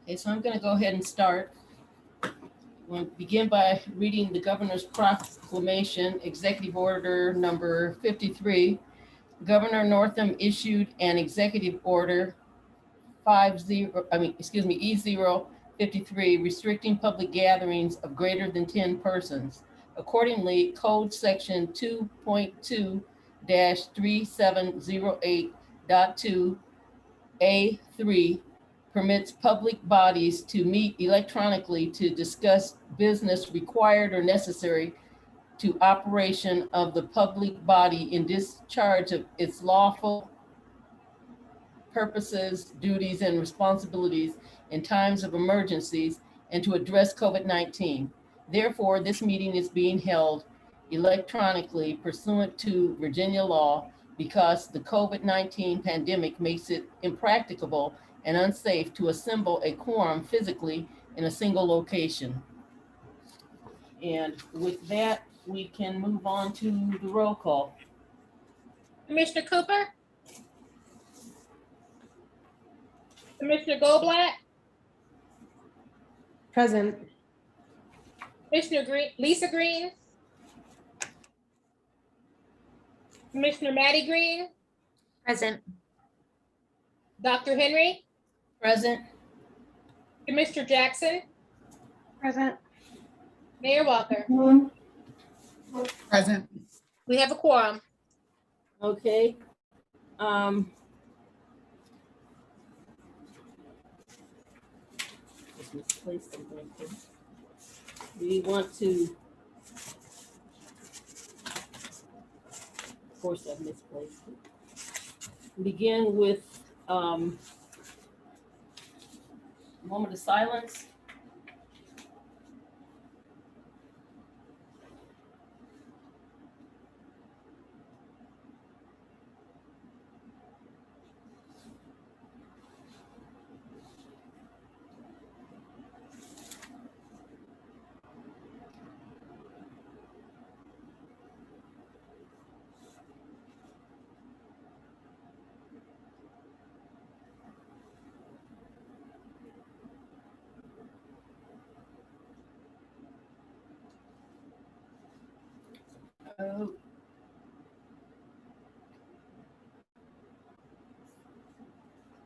Okay, so I'm going to go ahead and start. We'll begin by reading the governor's proclamation, executive order number 53. Governor Northam issued an executive order E053 restricting public gatherings of greater than 10 persons. Accordingly, Code Section 2.2-3708.2A3 permits public bodies to meet electronically to discuss business required or necessary to operation of the public body in discharge of its lawful purposes, duties, and responsibilities in times of emergencies and to address COVID-19. Therefore, this meeting is being held electronically pursuant to Virginia law because the COVID-19 pandemic makes it impracticable and unsafe to assemble a quorum physically in a single location. And with that, we can move on to the roll call. Commissioner Cooper? Commissioner Goldblatt? Present. Commissioner Green, Lisa Green? Commissioner Maddie Green? Present. Dr. Henry? Present. Commissioner Jackson? Present. Mayor Walker? Present. We have a quorum. Okay. Just misplaced something. We want to, of course, I've misplaced it. Begin with a moment of silence.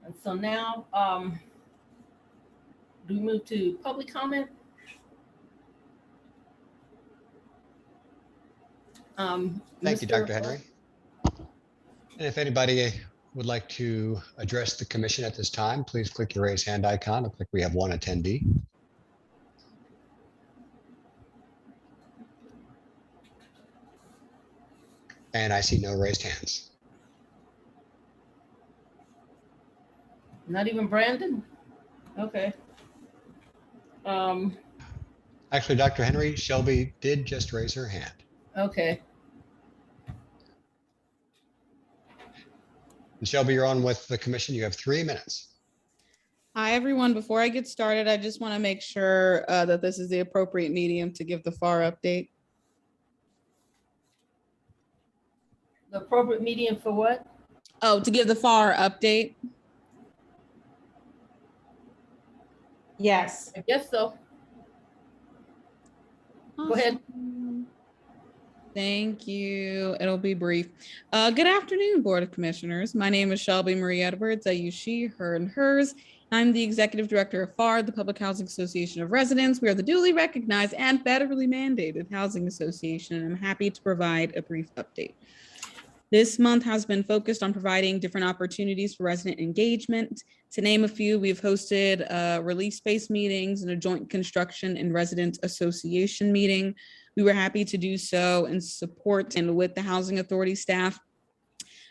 And so now, do we move to public comment? Thank you, Dr. Henry. And if anybody would like to address the commission at this time, please click the raise hand icon. Looks like we have one attendee. And I see no raised hands. Not even Brandon? Okay. Actually, Dr. Henry, Shelby did just raise her hand. Okay. And Shelby, you're on with the commission. You have 3 minutes. Hi, everyone. Before I get started, I just want to make sure that this is the appropriate medium to give the FAR update. The appropriate medium for what? Oh, to give the FAR update. Yes. I guess so. Go ahead. Awesome. Thank you. It'll be brief. Good afternoon, Board of Commissioners. My name is Shelby Marie Edwards. I use she, her, and hers. I'm the Executive Director of FAR, the Public Housing Association of Residents. We are the duly recognized and federally mandated housing association, and I'm happy to provide a brief update. This month has been focused on providing different opportunities for resident engagement. To name a few, we've hosted relief space meetings and a joint construction and resident association meeting. We were happy to do so in support and with the Housing Authority staff.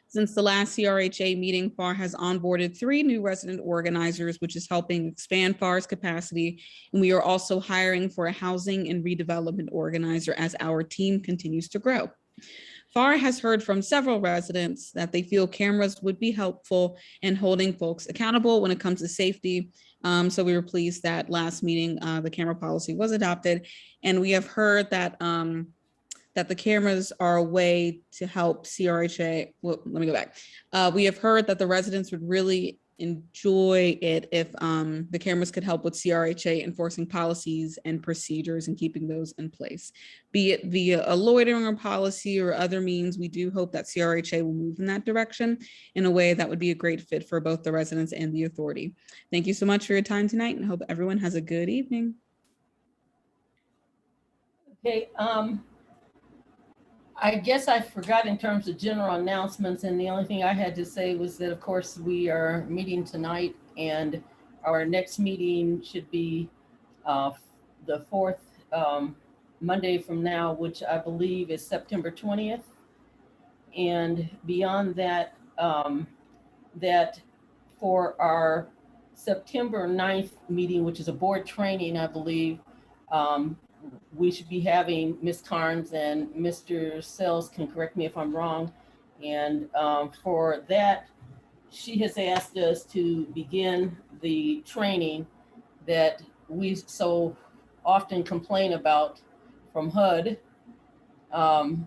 Since the last CRHA meeting, FAR has onboarded 3 new resident organizers, which is helping expand FAR's capacity. And we are also hiring for a housing and redevelopment organizer as our team continues to grow. FAR has heard from several residents that they feel cameras would be helpful in holding folks accountable when it comes to safety. So we were pleased that last meeting, the camera policy was adopted. And we have heard that that the cameras are a way to help CRHA. Well, let me go back. We have heard that the residents would really enjoy it if the cameras could help with CRHA enforcing policies and procedures and keeping those in place, be it via a loitering policy or other means. We do hope that CRHA will move in that direction in a way that would be a great fit for both the residents and the authority. Thank you so much for your time tonight, and hope everyone has a good evening. Okay, I guess I forgot in terms of general announcements, and the only thing I had to say was that, of course, we are meeting tonight, and our next meeting should be the fourth Monday from now, which I believe is September 20th. And beyond that, that for our September 9th meeting, which is a board training, I believe, we should be having Ms. Carnes, and Mr. Sells can correct me if I'm wrong. And for that, she has asked us to begin the training that we so often complain about from HUD.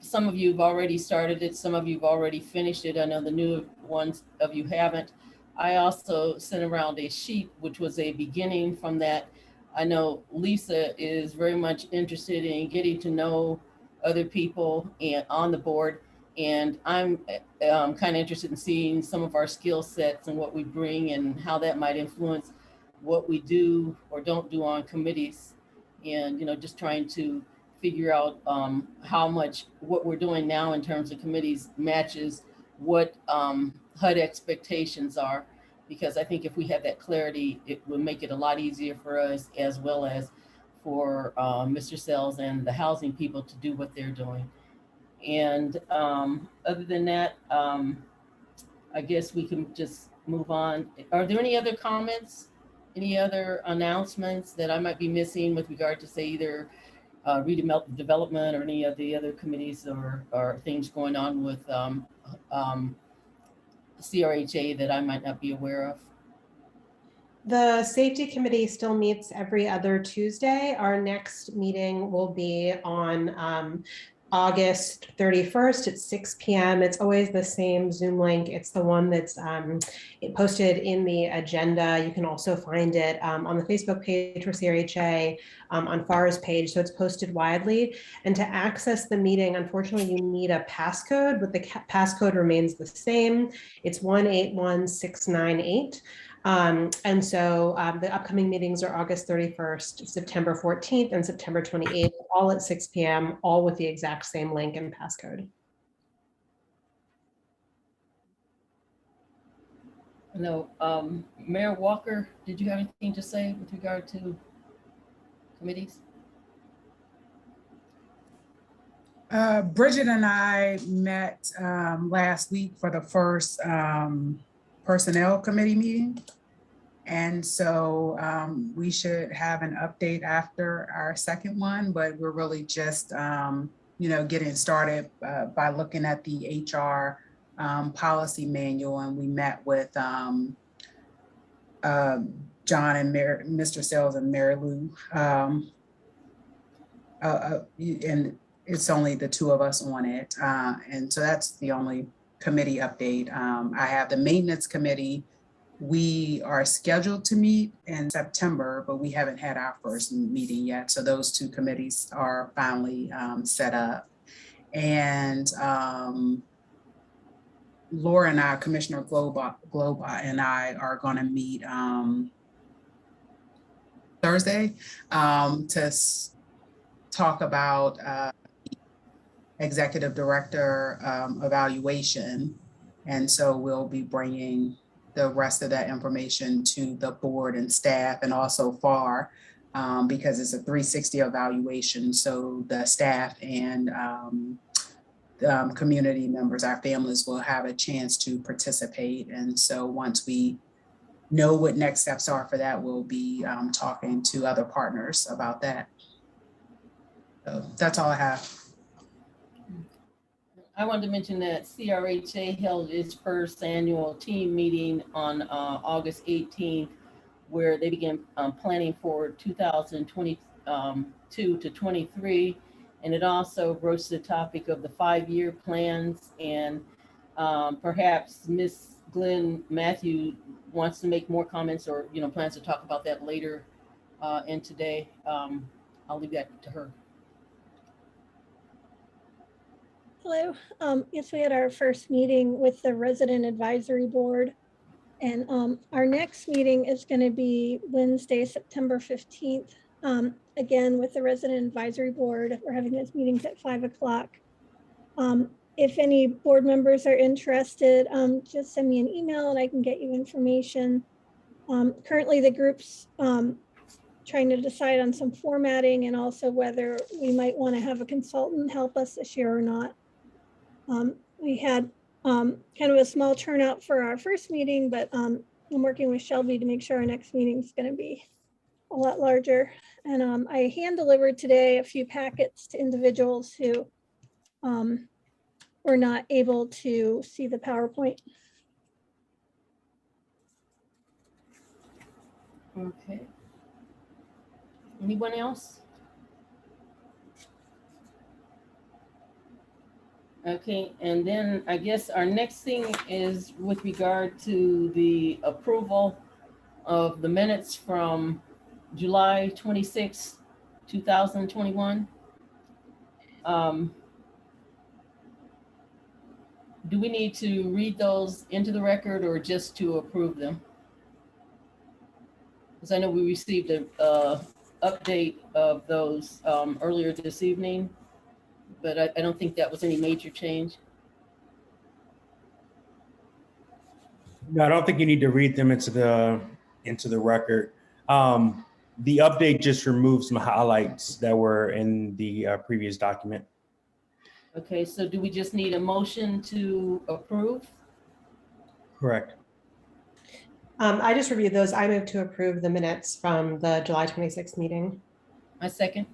Some of you have already started it. Some of you have already finished it. I know the new ones of you haven't. I also sent around a sheet, which was a beginning from that. I know Lisa is very much interested in getting to know other people and on the board. And I'm kind of interested in seeing some of our skill sets and what we bring and how that might influence what we do or don't do on committees. And, you know, just trying to figure out how much what we're doing now in terms of committees matches what HUD expectations are. Because I think if we have that clarity, it will make it a lot easier for us as well as for Mr. Sells and the housing people to do what they're doing. And other than that, I guess we can just move on. Are there any other comments, any other announcements that I might be missing with regard to, say, either Redevelopment or any of the other committees or things going on with CRHA that I might not be aware of? The safety committee still meets every other Tuesday. Our next meeting will be on August 31st at 6 p.m. It's always the same Zoom link. It's the one that's posted in the agenda. You can also find it on the Facebook page for CRHA, on FAR's page, so it's posted widely. And to access the meeting, unfortunately, you need a passcode, but the passcode remains the same. It's 181698. And so the upcoming meetings are August 31st, September 14th, and September 28th, all at 6 p.m., all with the exact same link and passcode. No, Mayor Walker, did you have anything to say with regard to committees? Bridget and I met last week for the first personnel committee meeting. And so we should have an update after our second one, but we're really just, getting started by looking at the HR policy manual. And we met with John and Mr. Sells and Mary Lou. And it's only the two of us on it. And so that's the only committee update. I have the maintenance committee. We are scheduled to meet in September, but we haven't had our first meeting yet. So those two committees are finally set up. And Laura and I, Commissioner Globa and I are going to meet Thursday to talk about executive director evaluation. And so we'll be bringing the rest of that information to the board and staff, and also FAR, because it's a 360 evaluation. So the staff and community members, our families, will have a chance to participate. And so once we know what next steps are for that, we'll be talking to other partners about that. So that's all I have. I wanted to mention that CRHA held its first annual team meeting on August 18th, where they began planning for 2022 to 23. And it also broached the topic of the 5-year plans, and perhaps Ms. Glenn Matthew wants to make more comments or, plans to talk about that later in today, I'll leave that to her. Hello. Yes, we had our first meeting with the Resident Advisory Board. And our next meeting is going to be Wednesday, September 15th. Again, with the Resident Advisory Board, we're having those meetings at 5 o'clock. If any board members are interested, just send me an email and I can get you information. Currently, the group's trying to decide on some formatting and also whether we might want to have a consultant help us this year or not. We had kind of a small turnout for our first meeting, but I'm working with Shelby to make sure our next meeting is going to be a lot larger. And I hand delivered today a few packets to individuals who were not able to see the PowerPoint. Okay. Anyone else? Okay, and then I guess our next thing is with regard to the approval of the minutes from July 26, 2021. Do we need to read those into the record or just to approve them? Because I know we received an update of those earlier this evening, but I don't think that was any major change. No, I don't think you need to read them into the record. The update just removed some highlights that were in the previous document. Okay, so do we just need a motion to approve? Correct. I just reviewed those. I move to approve the minutes from the July 26th meeting. I second.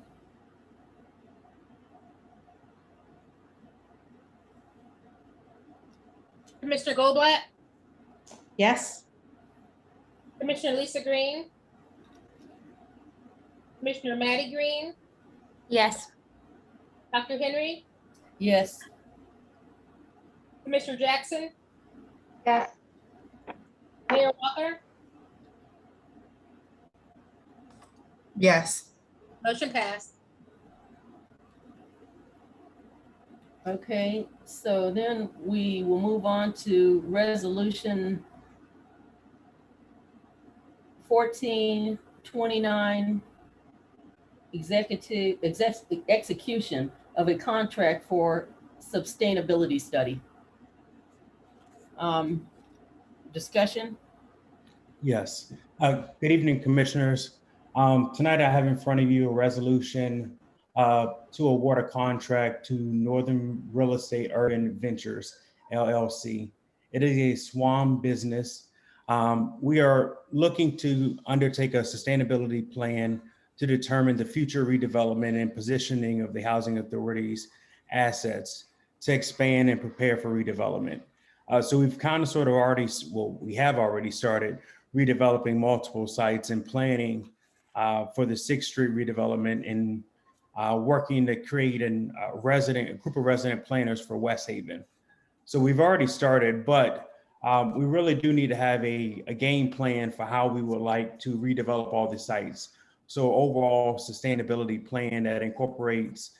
Commissioner Goldblatt, Yes. Commissioner Lisa Green, Commissioner Maddie Green, Yes. Dr. Henry, Yes. Commissioner Jackson, Yes. Mayor Walker, Yes. motion passed. Okay, so then we will move on to resolution 1429, execution of a contract for sustainability study. Discussion? Yes. Good evening, commissioners. Tonight I have in front of you a resolution to award a contract to Northern Real Estate Urban Ventures, LLC. It is a SWAM business. We are looking to undertake a sustainability plan to determine the future redevelopment and positioning of the housing authority's assets to expand and prepare for redevelopment. So we've kind of sort of already, well, we have already started redeveloping multiple sites and planning for the 6th Street redevelopment and working to create a group of resident planners for West Haven. So we've already started, but we really do need to have a game plan for how we would like to redevelop all the sites. So overall sustainability plan that incorporates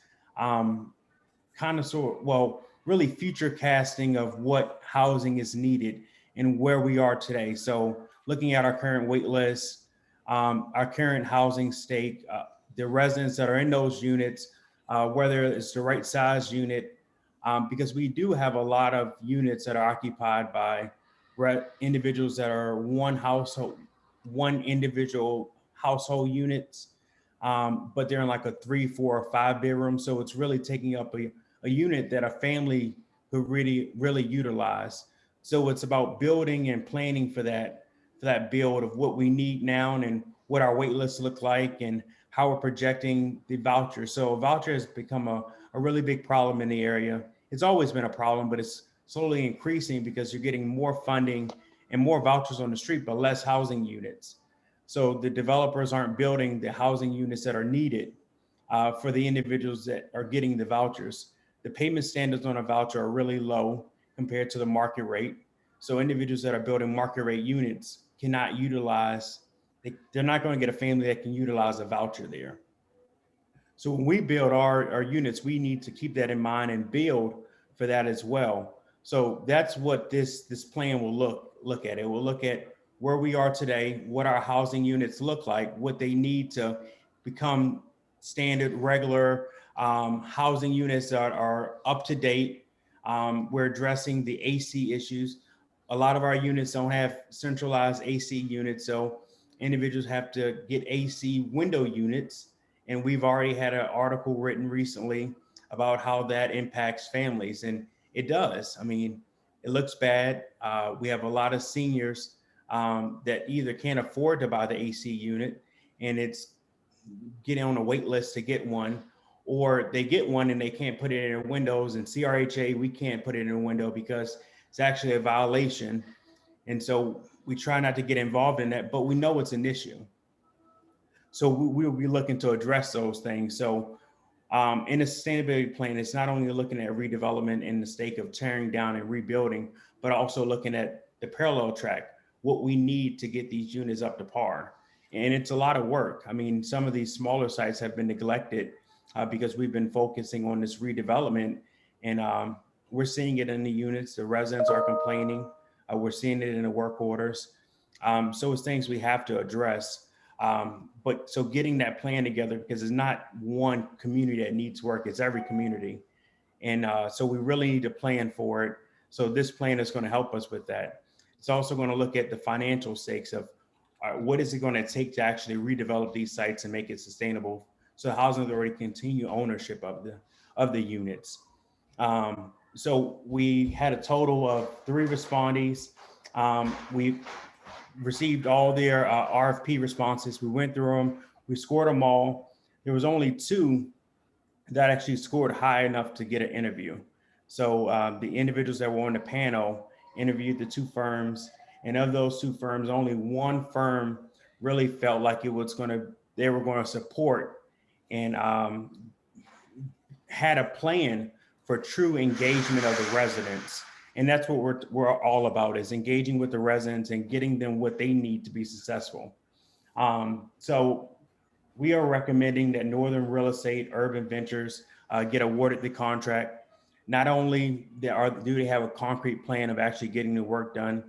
really future casting of what housing is needed and where we are today. So looking at our current wait list, our current housing state, the residents that are in those units, whether it's the right size unit, because we do have a lot of units that are occupied by individuals that are one individual household units, but they're in like a 3, 4, or 5 bedroom. So it's really taking up a unit that a family could really utilize. So it's about building and planning for that build of what we need now and what our wait lists look like and how we're projecting the voucher. So a voucher has become a really big problem in the area. It's always been a problem, but it's slowly increasing because you're getting more funding and more vouchers on the street, but less housing units. So the developers aren't building the housing units that are needed for the individuals that are getting the vouchers. The payment standards on a voucher are really low compared to the market rate. So individuals that are building market rate units cannot utilize, they're not going to get a family that can utilize a voucher there. So when we build our units, we need to keep that in mind and build for that as well. So that's what this plan will look at. It will look at where we are today, what our housing units look like, what they need to become standard, regular housing units that are up to date. We're addressing the AC issues. A lot of our units don't have centralized AC units, so individuals have to get AC window units. And we've already had an article written recently about how that impacts families, and it does. I mean, it looks bad. We have a lot of seniors that either can't afford to buy the AC unit, and it's getting on a wait list to get one, or they get one and they can't put it in their windows. And CRHA, we can't put it in a window because it's actually a violation. And so we try not to get involved in that, but we know it's an issue. So we'll be looking to address those things. So in the sustainability plan, it's not only looking at redevelopment in the stake of tearing down and rebuilding, but also looking at the parallel track, what we need to get these units up to par. And it's a lot of work. I mean, some of these smaller sites have been neglected because we've been focusing on this redevelopment, and we're seeing it in the units. The residents are complaining. We're seeing it in the work orders. So it's things we have to address. But so getting that plan together, because it's not one community that needs work, it's every community. And so we really need to plan for it. So this plan is going to help us with that. It's also going to look at the financial stakes of what is it going to take to actually redevelop these sites and make it sustainable, so the housing authority continue ownership of the units. So we had a total of 3 respondees. We received all their RFP responses. We went through them. We scored them all. There was only 2 that actually scored high enough to get an interview. So the individuals that were on the panel interviewed the 2 firms. And of those 2 firms, only 1 firm really felt like they were going to support and had a plan for true engagement of the residents. And that's what we're all about, is engaging with the residents and getting them what they need to be successful. So we are recommending that Northern Real Estate Urban Ventures get awarded the contract. Not only do they have a concrete plan of actually getting the work done,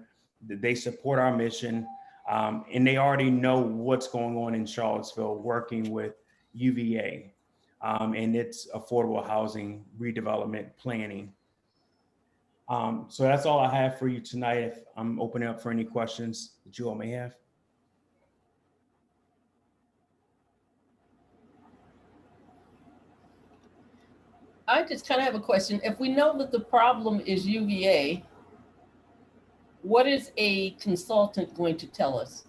they support our mission, and they already know what's going on in Charlottesville, working with UVA and its affordable housing redevelopment planning. So that's all I have for you tonight. I'm opening up for any questions that you all may have. I just kind of have a question. If we know that the problem is UVA, what is a consultant going to tell us?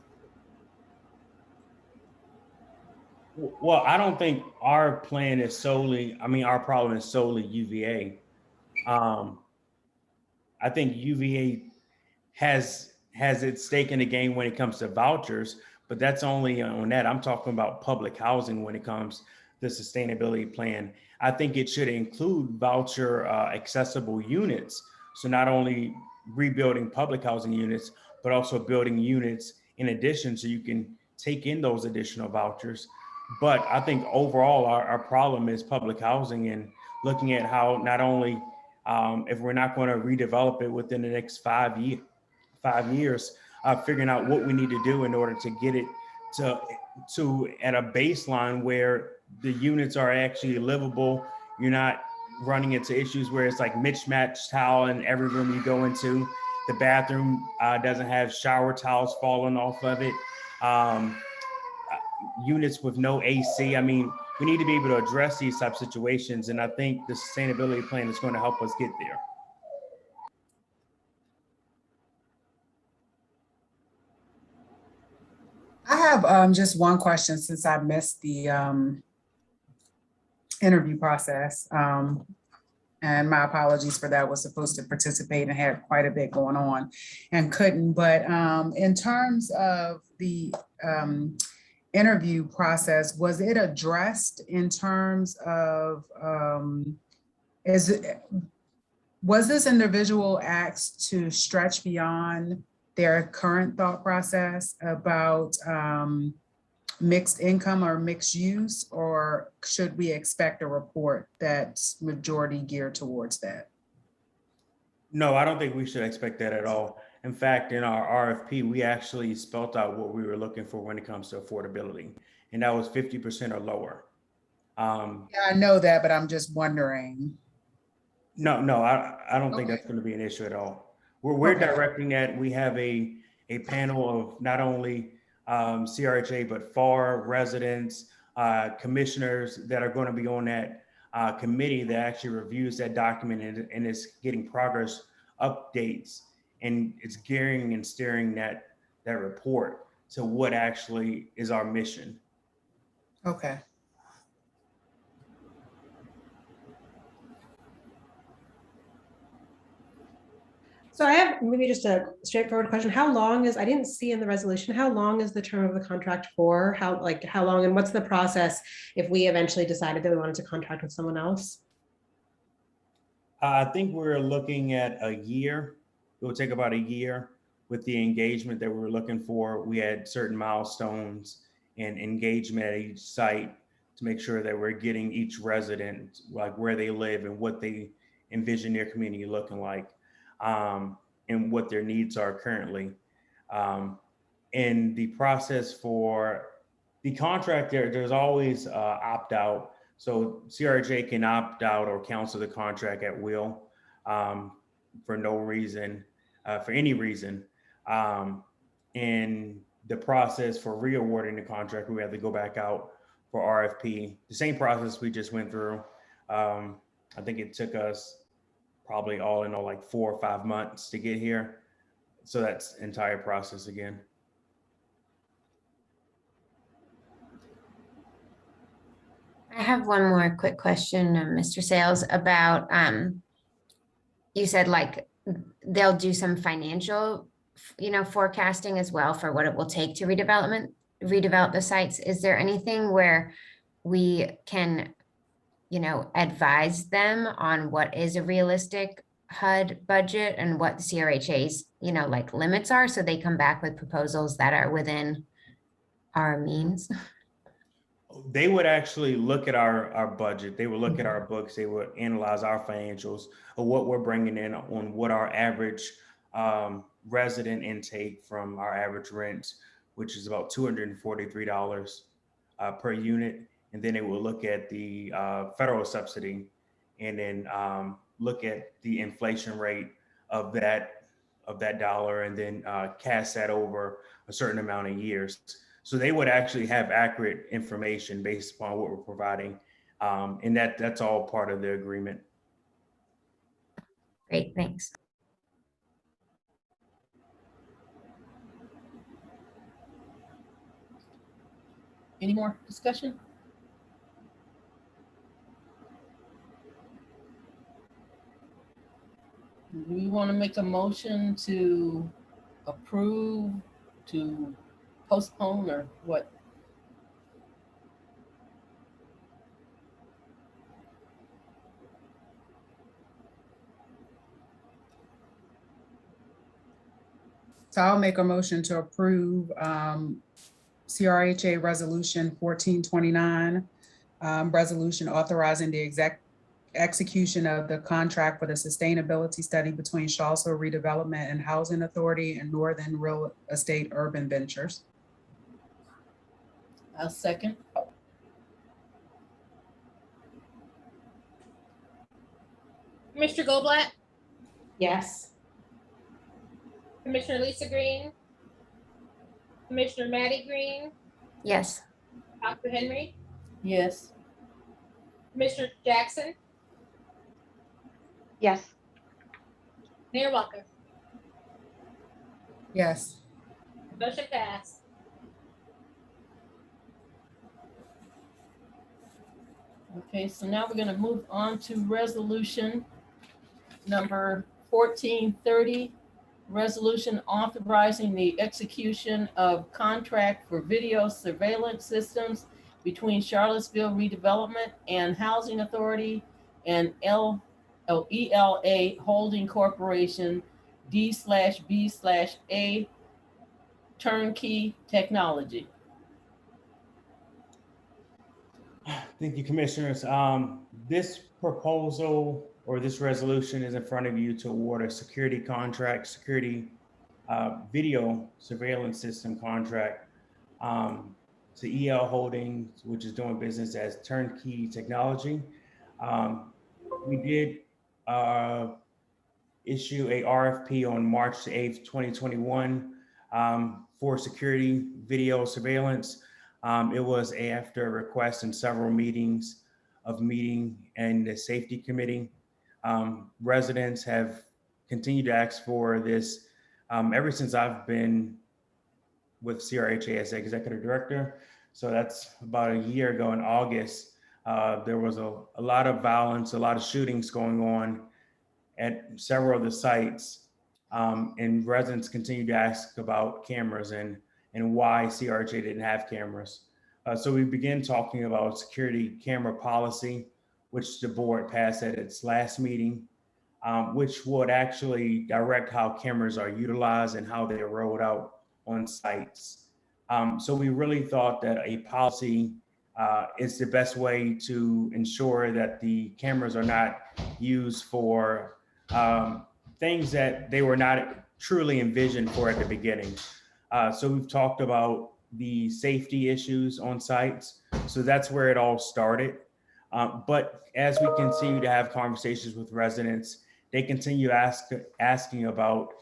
Well, I don't think our plan is solely, our problem is solely UVA. I think UVA has its stake in the game when it comes to vouchers, but that's only on that. I'm talking about public housing when it comes to the sustainability plan. I think it should include voucher accessible units. So not only rebuilding public housing units, but also building units in addition, so you can take in those additional vouchers. But I think overall our problem is public housing, and looking at how not only if we're not going to redevelop it within the next 5 years, figuring out what we need to do in order to get it to at a baseline where the units are actually livable. You're not running into issues where it's like mismatched towel in every room you go into. The bathroom doesn't have shower towels falling off of it. Units with no AC. We need to be able to address these type of situations, and I think the sustainability plan is going to help us get there. I have just one question, since I missed the interview process. And my apologies for that. Was supposed to participate and had quite a bit going on and couldn't. But in terms of the interview process, was it addressed in terms of Was this individual asked to stretch beyond their current thought process about mixed income or mixed use, or should we expect a report that's majority geared towards that? No, I don't think we should expect that at all. In fact, in our RFP, we actually spelled out what we were looking for when it comes to affordability, and that was 50% or lower. Yeah, I know that, but I'm just wondering. No, I don't think Okay. that's going to be an issue at all. We're Okay. directing that. We have a panel of not only CRHA, but FAR residents, commissioners that are going to be on that committee that actually reviews that document and is getting progress updates, and it's gearing and steering that report to what actually is our mission. Okay. So I have maybe just a straightforward question. How long is, I didn't see in the resolution, how long is the term of the contract for? How long, and what's the process if we eventually decided that we wanted to contract with someone else? I think we're looking at a year. It will take about a year with the engagement that we were looking for. We had certain milestones and engagement at each site to make sure that we're getting each resident, like where they live and what they envision their community looking like, and what their needs are currently. And the process for the contract, there's always opt out. So CRHA can opt out or cancel the contract at will for no reason, for any reason. And the process for reawarding the contract, we have to go back out for RFP. The same process we just went through. I think it took us probably all in all like 4 or 5 months to get here. So that's the entire process again. I have one more quick question, Mr. Sales, about, you said like they'll do some financial, forecasting as well for what it will take to redevelop the sites. Is there anything where we can, advise them on what is a realistic HUD budget and what the CRHA's, like limits are, so they come back with proposals that are within our means? They would actually look at our budget. They would look at our books. They would analyze our financials of what we're bringing in on what our average resident intake from our average rent, which is about $243 per unit. And then they will look at the federal subsidy, and then look at the inflation rate of that dollar, and then cast that over a certain amount of years. So they would actually have accurate information based upon what we're providing. And that's all part of the agreement. Great, thanks. Any more discussion? Do we want to make a motion to approve, to postpone, or what? So I'll make a motion to approve CRHA Resolution 1429, resolution authorizing the execution of the contract for the sustainability study between Charlottesville Redevelopment and Housing Authority and Northern Real Estate Urban Ventures. I'll second. Mr. Goldblatt, Yes. Commissioner Lisa Green, Commissioner Maddie Green, Yes. Dr. Henry, Yes. Commissioner Jackson, Yes. Mayor Walker. Yes. Motion passed. Okay, so now we're going to move on to resolution number 1430, resolution authorizing the execution of contract for video surveillance systems between Charlottesville Redevelopment and Housing Authority and ELA Holding Corporation, D/B/A Turnkey Technology. Thank you, commissioners. This proposal or this resolution is in front of you to award a security contract, security video surveillance system contract to EL Holdings, which is doing business as Turnkey Technology. We did issue a RFP on March 8th, 2021 for security video surveillance. It was after a request in several meetings and the safety committee. Residents have continued to ask for this ever since I've been with CRHA as executive director. So that's about a year ago in August. There was a lot of violence, a lot of shootings going on at several of the sites. And residents continue to ask about cameras and why CRHA didn't have cameras. So we began talking about security camera policy, which the board passed at its last meeting, which would actually direct how cameras are utilized and how they're rolled out on sites. So we really thought that a policy is the best way to ensure that the cameras are not used for things that they were not truly envisioned for at the beginning. So we've talked about the safety issues on sites. So that's where it all started. But as we continue to have conversations with residents, they continue asking about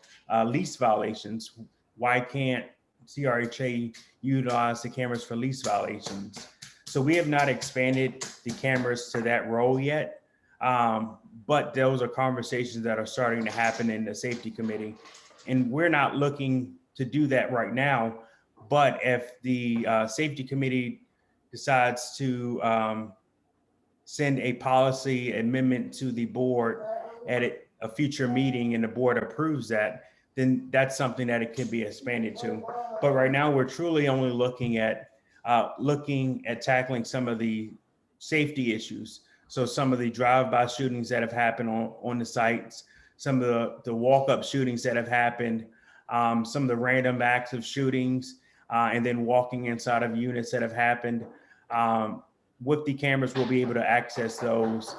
lease violations. Why can't CRHA utilize the cameras for lease violations? So we have not expanded the cameras to that role yet. But those are conversations that are starting to happen in the safety committee. And we're not looking to do that right now. But if the safety committee decides to send a policy amendment to the board at a future meeting and the board approves that, then that's something that it could be expanded to. But right now we're truly only looking at tackling some of the safety issues. So some of the drive-by shootings that have happened on the sites, some of the walk-up shootings that have happened, some of the random acts of shootings, and then walking inside of units that have happened. With the cameras, we'll be able to access those.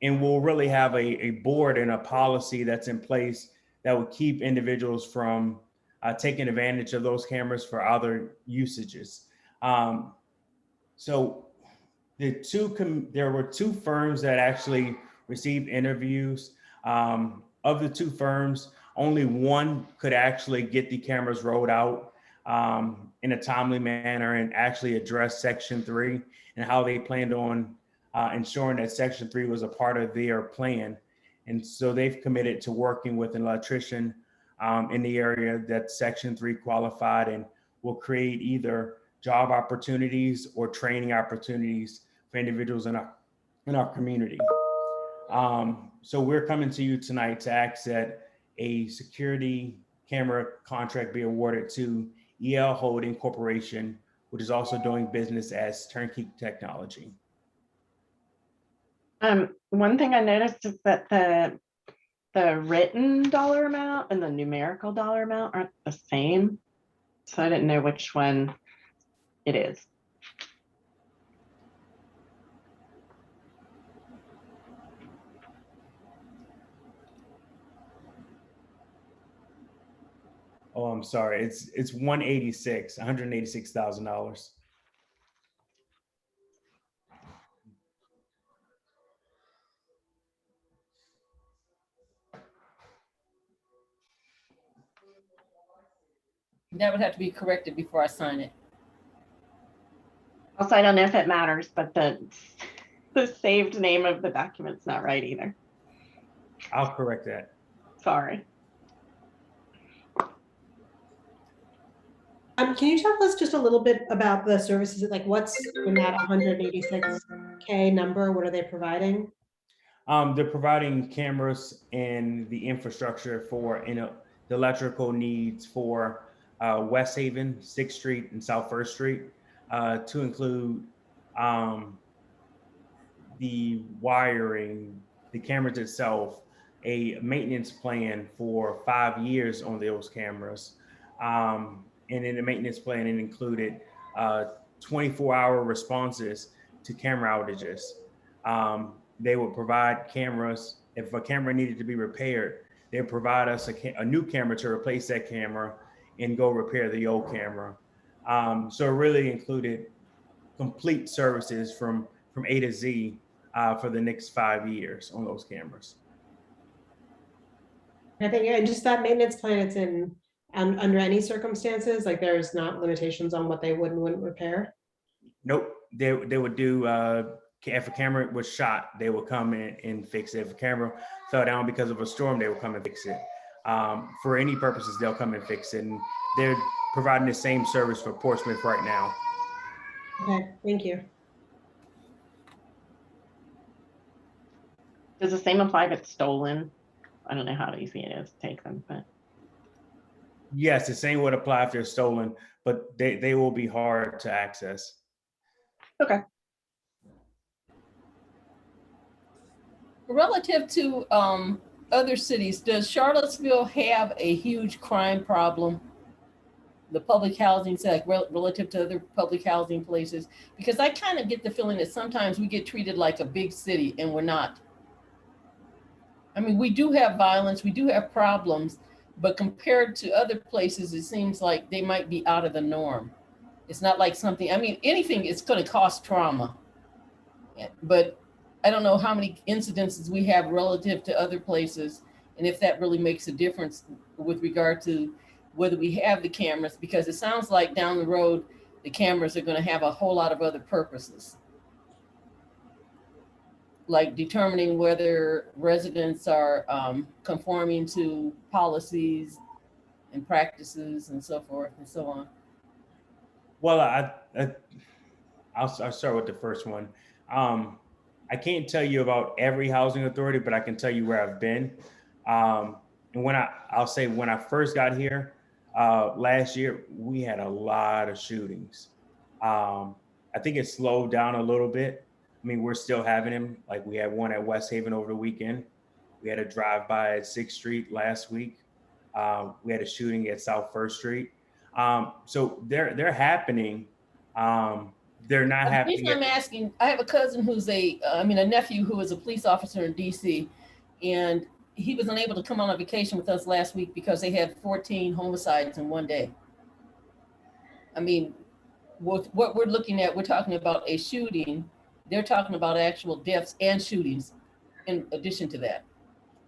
And we'll really have a board and a policy that's in place that will keep individuals from taking advantage of those cameras for other usages. So there were two firms that actually received interviews. Of the two firms, only one could actually get the cameras rolled out in a timely manner and actually address Section 3 and how they planned on ensuring that Section 3 was a part of their plan. And so they've committed to working with an electrician in the area that Section 3 qualified and will create either job opportunities or training opportunities for individuals in our community. So we're coming to you tonight to ask that a security camera contract be awarded to EL Holding Corporation, which is also doing business as Turnkey Technology. One thing I noticed is that the written dollar amount and the numerical dollar amount aren't the same. So I didn't know which one it is. Oh, I'm sorry. It's $186,000. That would have to be corrected before I sign it. Also, I don't know if it matters, but the saved name of the document's not right either. I'll correct that. Sorry. Can you tell us just a little bit about the services? Like what's in that 186K number? What are they providing? They're providing cameras and the infrastructure for the electrical needs for West Haven, 6th Street and South 1st Street, to include the wiring, the cameras itself, a maintenance plan for 5 years on those cameras. And in the maintenance plan, it included 24-hour responses to camera outages. They would provide cameras. If a camera needed to be repaired, they would provide us a new camera to replace that camera and go repair the old camera. So it really included complete services from A to Z for the next 5 years on those cameras. I think, and just that maintenance plan, it's in under any circumstances, like there's not limitations on what they would and wouldn't repair. Nope, they would do, if a camera was shot, they would come in and fix it. If a camera fell down because of a storm, they would come and fix it. For any purposes, they'll come and fix it. And they're providing the same service for Portsmouth right now. Okay, thank you. Does the same apply if it's stolen? I don't know how easy it is to take them, but. Yes, the same would apply if they're stolen, but they will be hard to access. Okay. Relative to other cities, does Charlottesville have a huge crime problem? The public housing side, relative to other public housing places? Because I kind of get the feeling that sometimes we get treated like a big city and we're not. I mean, we do have violence, we do have problems, but compared to other places, it seems like they might be out of the norm. It's not like something, I mean, anything is going to cause trauma, but I don't know how many incidences we have relative to other places, and if that really makes a difference with regard to whether we have the cameras, because it sounds like down the road, the cameras are going to have a whole lot of other purposes, like determining whether residents are conforming to policies and practices and so forth and so on. Well, I'll start with the first one. I can't tell you about every housing authority, but I can tell you where I've been. And I'll say when I first got here last year, we had a lot of shootings. I think it slowed down a little bit. I mean, we're still having them. Like we had one at West Haven over the weekend. We had a drive-by at 6th Street last week. We had a shooting at South 1st Street. So they're happening. They're not happening. The reason I'm asking, I have a cousin who's a nephew who is a police officer in DC, and he was unable to come on a vacation with us last week because they had 14 homicides in one day. I mean, what we're looking at, we're talking about a shooting. They're talking about actual deaths and shootings in addition to that.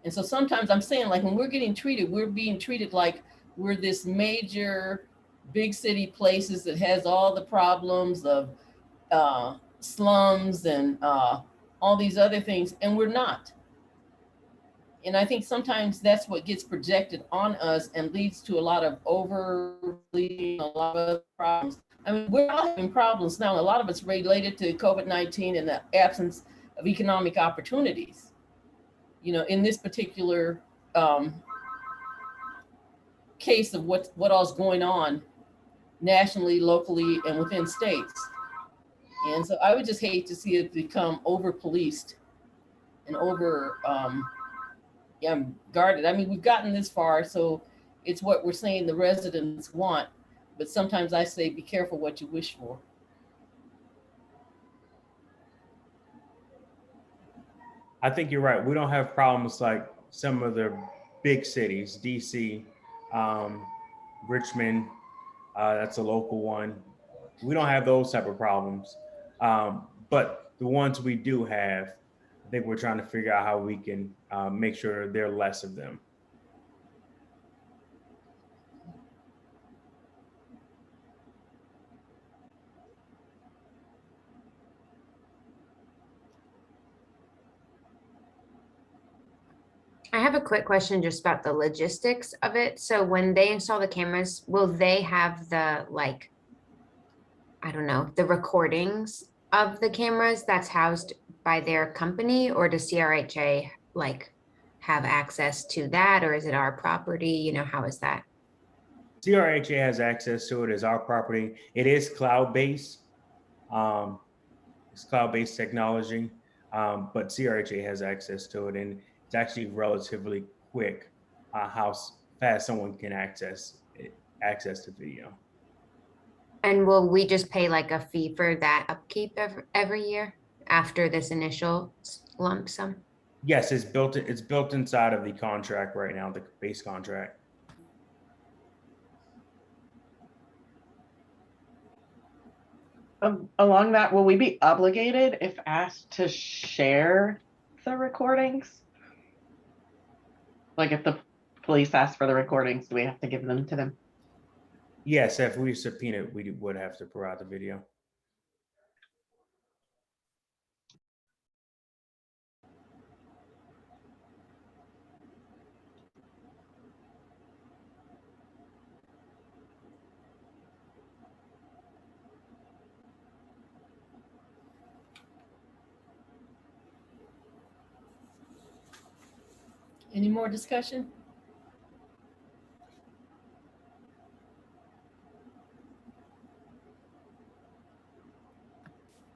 And so sometimes I'm saying, like, when we're getting treated, we're being treated like we're this major big city places that has all the problems of slums and all these other things, and we're not. And I think sometimes that's what gets projected on us and leads to a lot of overbleeding, a lot of other problems. I mean, we're all having problems now. A lot of it's related to COVID-19 and the absence of economic opportunities. You know, in this particular case of what all's going on nationally, locally, and within states. And so I would just hate to see it become over-policed and over guarded. I mean, we've gotten this far, so it's what we're saying the residents want. But sometimes I say, be careful what you wish for. I think you're right. We don't have problems like some of the big cities, DC, Richmond, that's a local one. We don't have those type of problems. But the ones we do have, I think we're trying to figure out how we can make sure there are less of them. I have a quick question just about the logistics of it. So when they install the cameras, will they have the, like, I don't know, the recordings of the cameras that's housed by their company, or does CRHA like have access to that, or is it our property? You know, how is that? CRHA has access to it as our property. It is cloud-based. It's cloud-based technology. but CRHA has access to it, and it's actually relatively quick how fast someone can access the video. And will we just pay like a fee for that upkeep every year after this initial lump sum? Yes, it's built inside of the contract right now, the base contract. Along that, will we be obligated if asked to share the recordings? Like if the police ask for the recordings, do we have to give them to them? Yes, if we subpoena, we would have to provide the video. Any more discussion?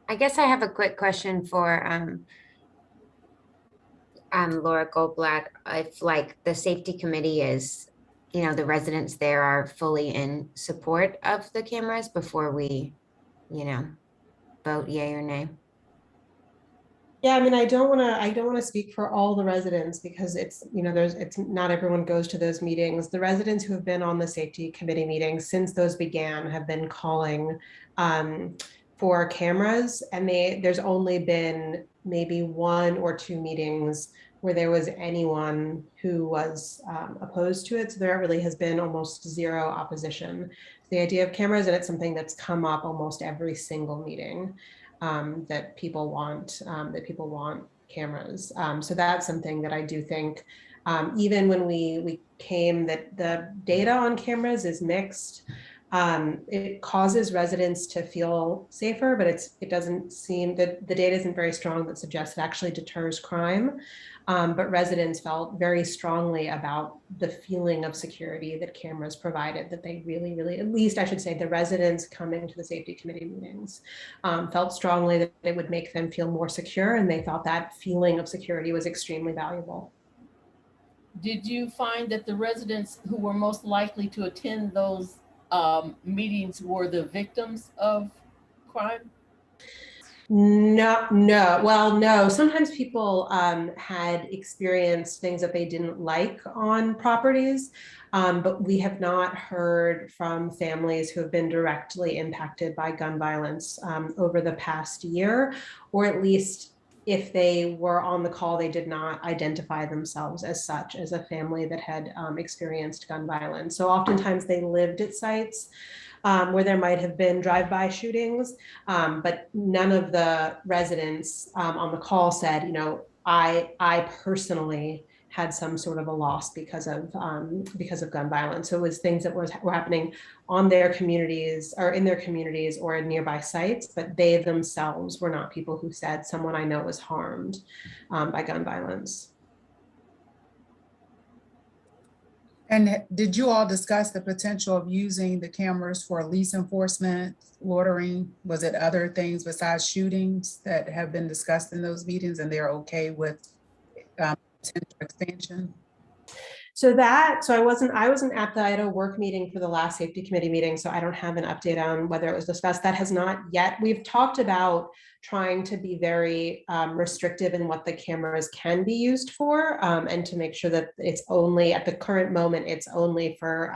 I guess I have a quick question for Laura Goldblatt. If like the safety committee is, the residents there are fully in support of the cameras before we, vote yay or nay. Yeah, I mean, I don't want to speak for all the residents because it's not everyone goes to those meetings. The residents who have been on the safety committee meetings since those began have been calling for cameras, and there's only been maybe 1 or 2 meetings where there was anyone who was opposed to it. So there really has been almost zero opposition to the idea of cameras, and it's something that's come up almost every single meeting. That people want cameras. So that's something that I do think, even when we came, that the data on cameras is mixed. It causes residents to feel safer, but it doesn't seem that the data isn't very strong that suggests it actually deters crime. But residents felt very strongly about the feeling of security that cameras provided, that they really, really, at least I should say the residents coming to the safety committee meetings felt strongly that it would make them feel more secure, and they thought that feeling of security was extremely valuable. Did you find that the residents who were most likely to attend those meetings were the victims of crime? No. Well, no. Sometimes people had experienced things that they didn't like on properties, but we have not heard from families who have been directly impacted by gun violence over the past year, or at least if they were on the call, they did not identify themselves as such, as a family that had experienced gun violence. So oftentimes they lived at sites where there might have been drive-by shootings, but none of the residents on the call said, I personally had some sort of a loss because of gun violence. So it was things that were happening on their communities or in their communities or in nearby sites, but they themselves were not people who said someone I know was harmed by gun violence. And did you all discuss the potential of using the cameras for lease enforcement, loitering? Was it other things besides shootings that have been discussed in those meetings, and they're okay with potential expansion? So I wasn't at the Idaho work meeting for the last safety committee meeting, so I don't have an update on whether it was discussed. That has not yet. We've talked about trying to be very restrictive in what the cameras can be used for, and to make sure that it's only, at the current moment, it's only for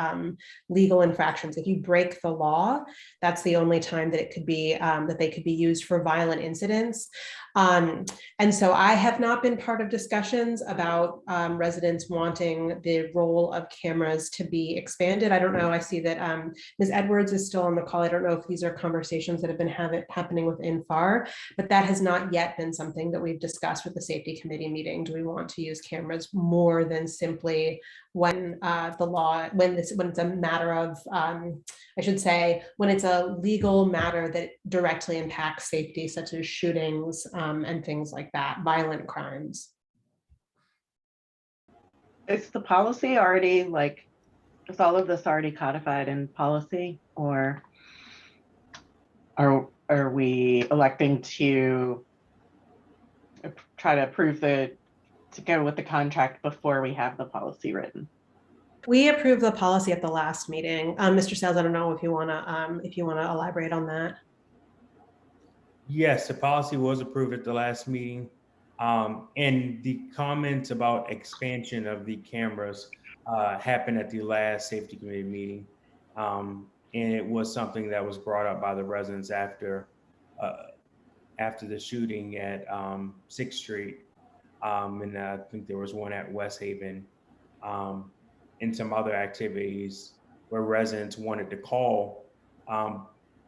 legal infractions. If you break the law, that's the only time that it could be, that they could be used for violent incidents. And so I have not been part of discussions about residents wanting the role of cameras to be expanded. I don't know. I see that Ms. Edwards is still on the call. I don't know if these are conversations that have been happening within FAR, but that has not yet been something that we've discussed with the safety committee meeting. Do we want to use cameras more than simply when the law, when it's a matter of, I should say, when it's a legal matter that directly impacts safety, such as shootings and things like that, violent crimes. Is the policy already is all of this already codified in policy, or are we electing to try to approve to go with the contract before we have the policy written. We approved the policy at the last meeting. Mr. Sales, I don't know if you want to elaborate on that. Yes, the policy was approved at the last meeting. And the comments about expansion of the cameras happened at the last safety committee meeting. And it was something that was brought up by the residents after the shooting at 6th Street. And I think there was one at West Haven, and some other activities where residents wanted to call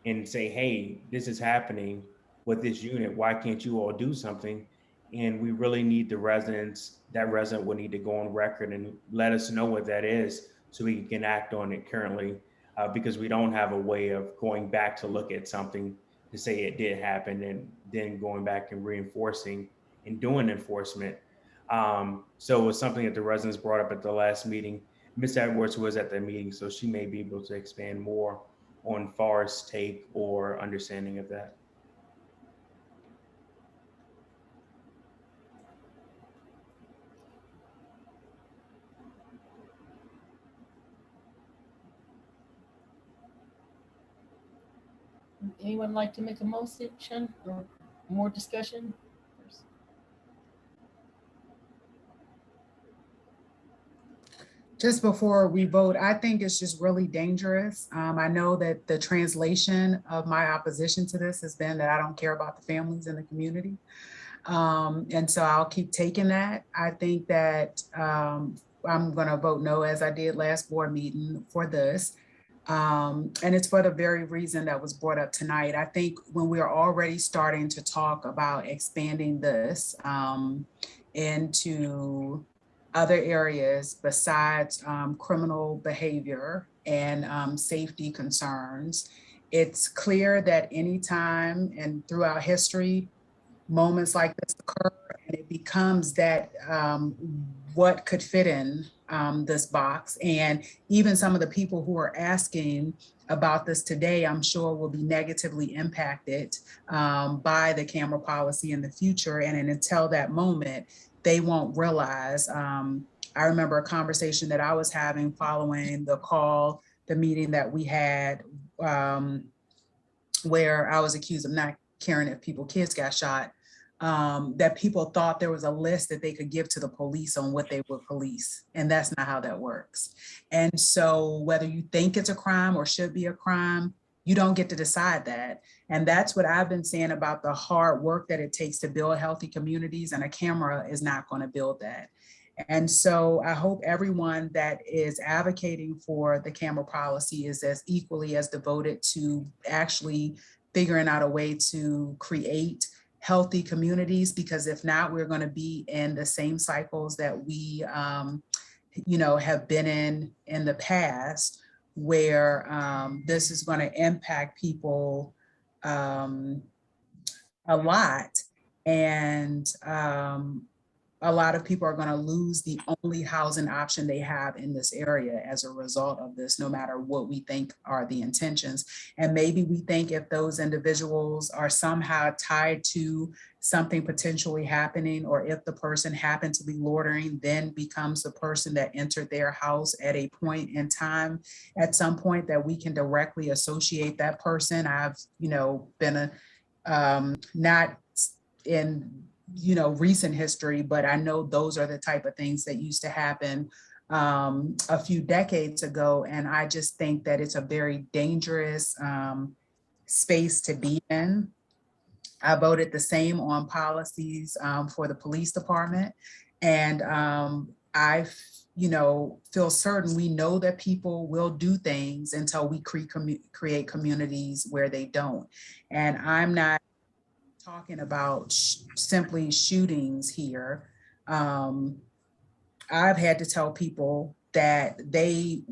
and say, hey, this is happening with this unit. Why can't you all do something? And we really need the residents, that resident will need to go on record and let us know what that is so we can act on it currently, because we don't have a way of going back to look at something to say it did happen and then going back and reinforcing and doing enforcement. So it was something that the residents brought up at the last meeting. Ms. Edwards was at the meeting, so she may be able to expand more on FAR's take or understanding of that. Anyone like to make a motion or more discussion? Just before we vote, I think it's just really dangerous. I know that the translation of my opposition to this has been that I don't care about the families in the community. And so I'll keep taking that. I think that I'm gonna vote no, as I did last board meeting, for this. And it's for the very reason that was brought up tonight. I think when we're already starting to talk about expanding this into other areas besides criminal behavior and safety concerns, it's clear that anytime and throughout history, moments like this occur, and it becomes that what could fit in this box. And even some of the people who are asking about this today, I'm sure will be negatively impacted by the camera policy in the future. And until that moment, they won't realize. I remember a conversation that I was having following the meeting that we had where I was accused of not caring if kids got shot, that people thought there was a list that they could give to the police on what they would police. And that's not how that works. And so whether you think it's a crime or should be a crime, you don't get to decide that. And that's what I've been saying about the hard work that it takes to build healthy communities, and a camera is not going to build that. And so I hope everyone that is advocating for the camera policy is as equally as devoted to actually figuring out a way to create healthy communities, because if not, we're going to be in the same cycles that we have been in the past, where this is going to impact people a lot. And a lot of people are going to lose the only housing option they have in this area as a result of this, no matter what we think are the intentions. And maybe we think if those individuals are somehow tied to something potentially happening, or if the person happened to be loitering, then becomes the person that entered their house at a point in time, at some point, that we can directly associate that person. I've, been not in recent history, but I know those are the type of things that used to happen a few decades ago. And I just think that it's a very dangerous space to be in. I voted the same on policies for the police department. And I feel certain we know that people will do things until we create communities where they don't. And I'm not talking about simply shootings here. I've had to tell people that they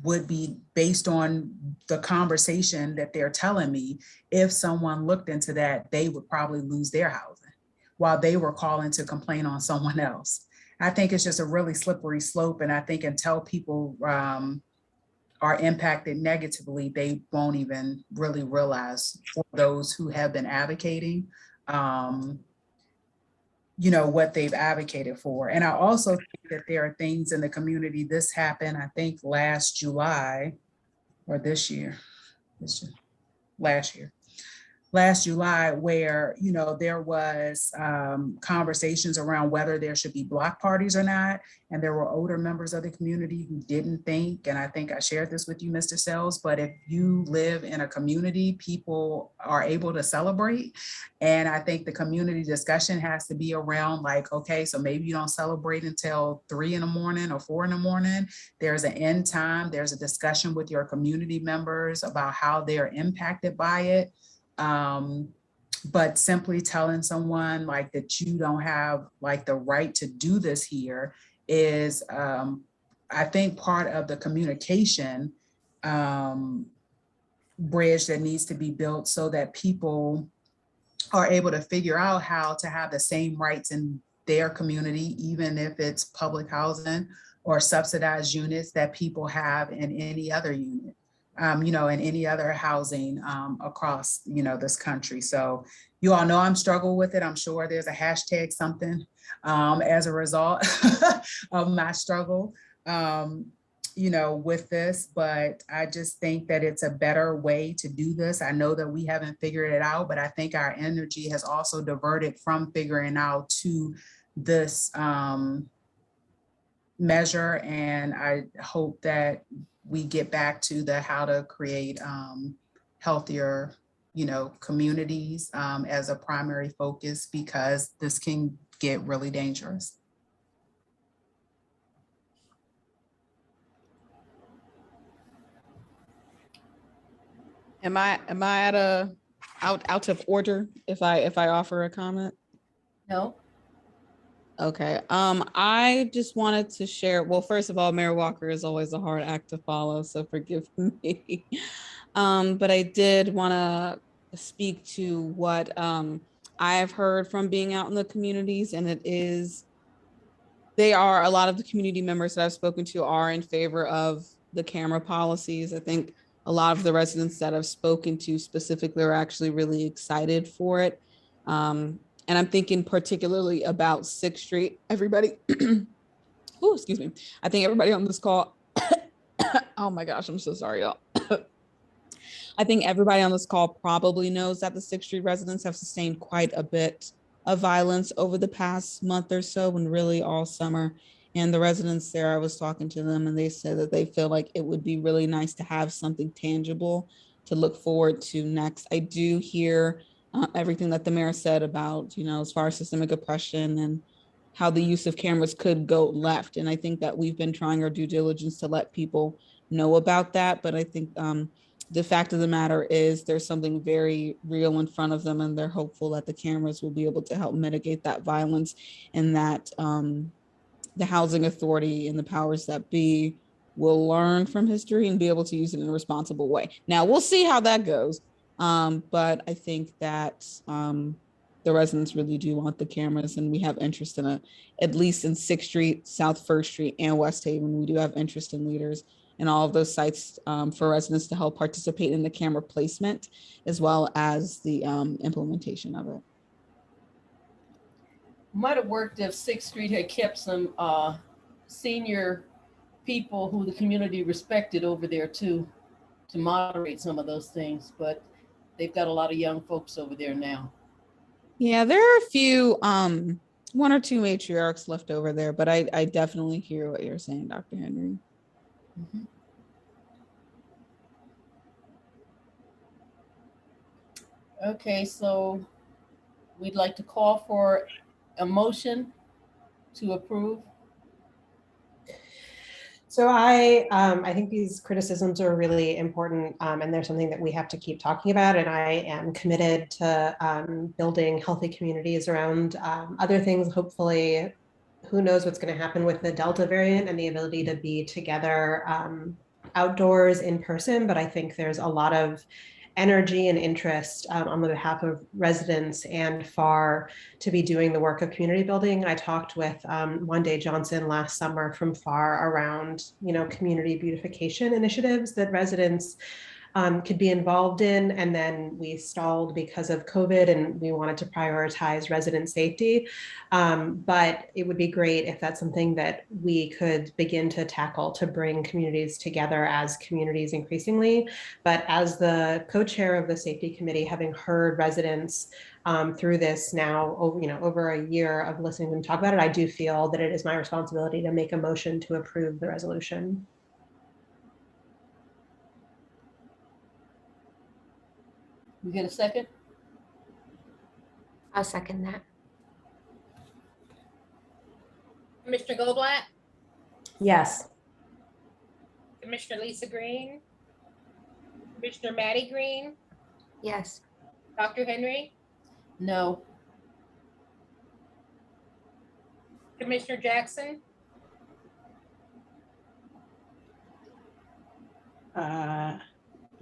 would be, based on the conversation that they're telling me, if someone looked into that, they would probably lose their housing while they were calling to complain on someone else. I think it's just a really slippery slope. And I think until people are impacted negatively, they won't even really realize, for those who have been advocating, what they've advocated for. And I also think that there are things in the community. This happened, I think, last July or last July, where, there was conversations around whether there should be block parties or not. And there were older members of the community who didn't think, and I think I shared this with you, Mr. Sells, but if you live in a community, people are able to celebrate. And I think the community discussion has to be around like, okay, so maybe you don't celebrate until 3 in the morning or 4 in the morning. There's an end time. There's a discussion with your community members about how they're impacted by it. But simply telling someone like that you don't have like the right to do this here is, I think, part of the communication bridge that needs to be built so that people are able to figure out how to have the same rights in their community, even if it's public housing or subsidized units that people have in any other unit. In any other housing across, this country. So you all know I'm struggling with it. I'm sure there's a hashtag something as a result of my struggle, with this, but I just think that it's a better way to do this. I know that we haven't figured it out, but I think our energy has also diverted from figuring out to this measure. And I hope that we get back to the how to create healthier, communities as a primary focus, because this can get really dangerous. Am I out of order if I offer a comment? No. Okay, I just wanted to share, well, first of all, Mayor Walker is always a hard act to follow, so forgive me. But I did want to speak to what I have heard from being out in the communities, and a lot of the community members that I've spoken to are in favor of the camera policies. I think a lot of the residents that I've spoken to specifically are actually really excited for it. And I'm thinking particularly about 6th Street. Everybody, oh, excuse me. I think everybody on this call, oh my gosh, I'm so sorry, y'all. I think everybody on this call probably knows that the 6th Street residents have sustained quite a bit of violence over the past month or so, and really all summer. And the residents there, I was talking to them and they said that they feel like it would be really nice to have something tangible to look forward to next. I do hear everything that the mayor said about, as far as systemic oppression and how the use of cameras could go left. And I think that we've been trying our due diligence to let people know about that. But I think the fact of the matter is there's something very real in front of them, and they're hopeful that the cameras will be able to help mitigate that violence, and that the housing authority and the powers that be will learn from history and be able to use it in a responsible way. Now, we'll see how that goes. But I think that the residents really do want the cameras, and we have interest in at least in 6th Street, South 1st Street, and West Haven. We do have interest in leaders in all of those sites for residents to help participate in the camera placement, as well as the implementation of it. Might have worked if 6th Street had kept some senior people who the community respected over there too, to moderate some of those things, but they've got a lot of young folks over there now. Yeah, there are a few, 1 or 2 matriarchs left over there, but I definitely hear what you're saying, Dr. Henry. Mm-hmm. Okay, so we'd like to call for a motion to approve. So I think these criticisms are really important, and they're something that we have to keep talking about. And I am committed to building healthy communities around other things. Hopefully, who knows what's going to happen with the Delta variant and the ability to be together outdoors in person. But I think there's a lot of energy and interest on the behalf of residents and FAR to be doing the work of community building. I talked with Wande Johnson last summer from FAR around, community beautification initiatives that residents could be involved in, and then we stalled because of COVID and we wanted to prioritize resident safety. But it would be great if that's something that we could begin to tackle to bring communities together as communities increasingly. But as the co-chair of the safety committee, having heard residents through this now, over a year of listening to them talk about it, I do feel that it is my responsibility to make a motion to approve the resolution. We get a second? I'll second that. Commissioner Goldblatt, Yes. Commissioner Lisa Green, Commissioner Maddie Green, Yes. Dr. Henry, No. Commissioner Jackson,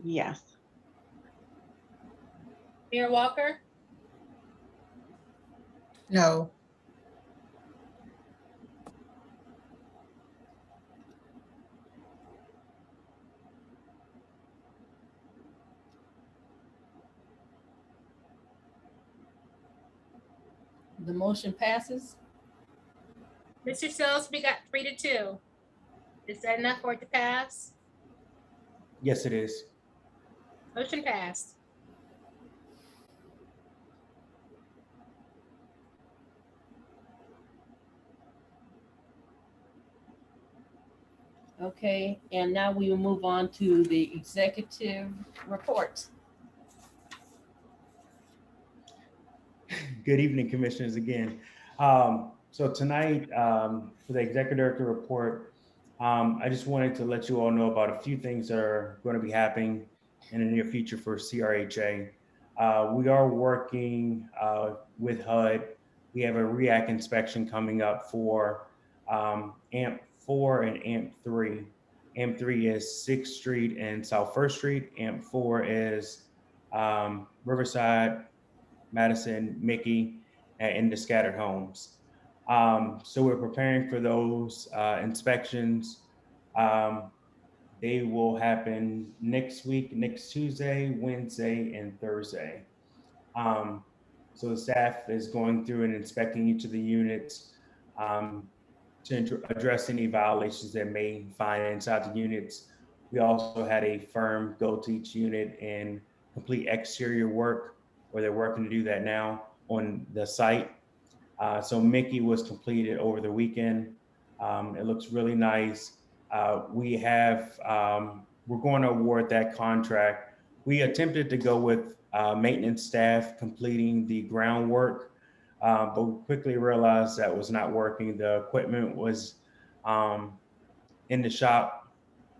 Yes. Mayor Walker, No. The motion passes. Mr. Sills, we got 3-2. Is that enough for it to pass? Yes, it is. Motion passed. Okay, and now we will move on to the executive report. Good evening, commissioners, again. So tonight, for the executive director report, I just wanted to let you all know about a few things that are going to be happening in the near future for CRHA. We are working with HUD. We have a REACT inspection coming up for AMP4 and AMP3. AMP3 is 6th Street and South 1st Street. AMP4 is Riverside, Madison, Mickey, and the scattered homes. So we're preparing for those inspections. They will happen next week, next Tuesday, Wednesday, and Thursday. So the staff is going through and inspecting each of the units to address any violations that may find inside the units. We also had a firm go to each unit and complete exterior work, where they're working to do that now on the site. So Mickey was completed over the weekend. It looks really nice. We're going to award that contract. We attempted to go with maintenance staff completing the groundwork, but we quickly realized that was not working. The equipment was in the shop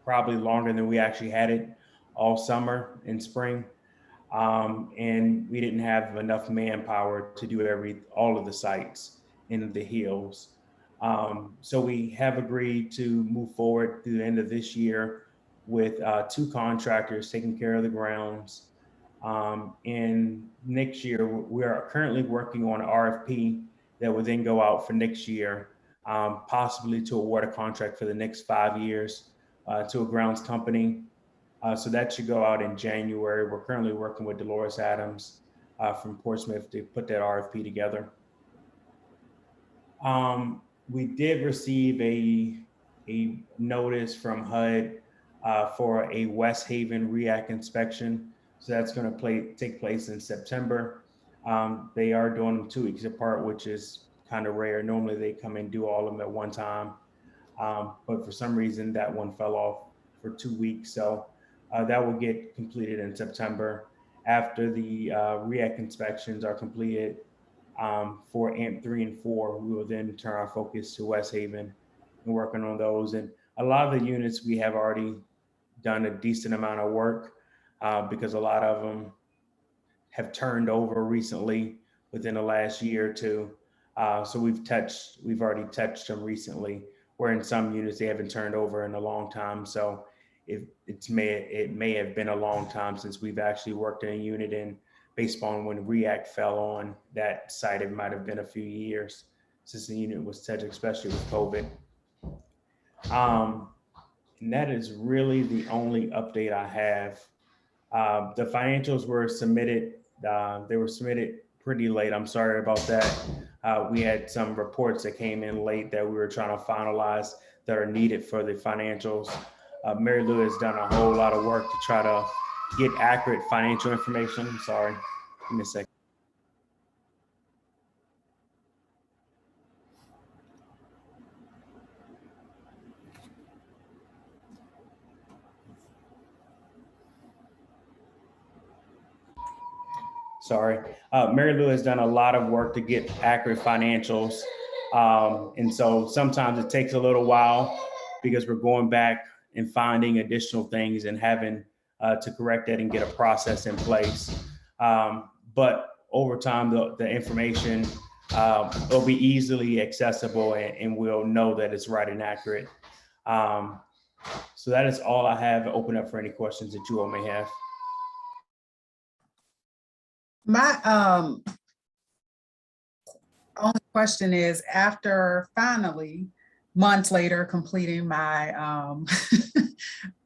probably longer than we actually had it all summer and spring. And we didn't have enough manpower to do all of the sites in the hills. So we have agreed to move forward through the end of this year with 2 contractors taking care of the grounds. And next year, we are currently working on an RFP that will then go out for next year, possibly to award a contract for the next 5 years to a grounds company. So that should go out in January. We're currently working with Dolores Adams from Portsmouth to put that RFP together. We did receive a notice from HUD for a West Haven REACT inspection. So that's going to take place in September. They are doing them 2 weeks apart, which is kind of rare. Normally they come and do all of them at one time. But for some reason that one fell off for 2 weeks. So that will get completed in September. After the REACT inspections are completed for AMP3 and 4, we will then turn our focus to West Haven and working on those. And a lot of the units we have already done a decent amount of work because a lot of them have turned over recently within the last year or 2. So we've already touched them recently, where in some units they haven't turned over in a long time. So it may have been a long time since we've actually worked in a unit, and based on when REACT fell on that site, it might have been a few years since the unit was touched, especially with COVID. And that is really the only update I have The financials were submitted. They were submitted pretty late. I'm sorry about that. We had some reports that came in late that we were trying to finalize that are needed for the financials. Mary Lou has done a whole lot of work to try to get accurate financial information. I'm sorry, give me a second. Sorry. Mary Lou has done a lot of work to get accurate financials. And so sometimes it takes a little while because we're going back and finding additional things and having to correct that and get a process in place. But over time, the information will be easily accessible and we'll know that it's right and accurate. So that is all I have. Open up for any questions that you all may have. My only question is, after finally months later completing my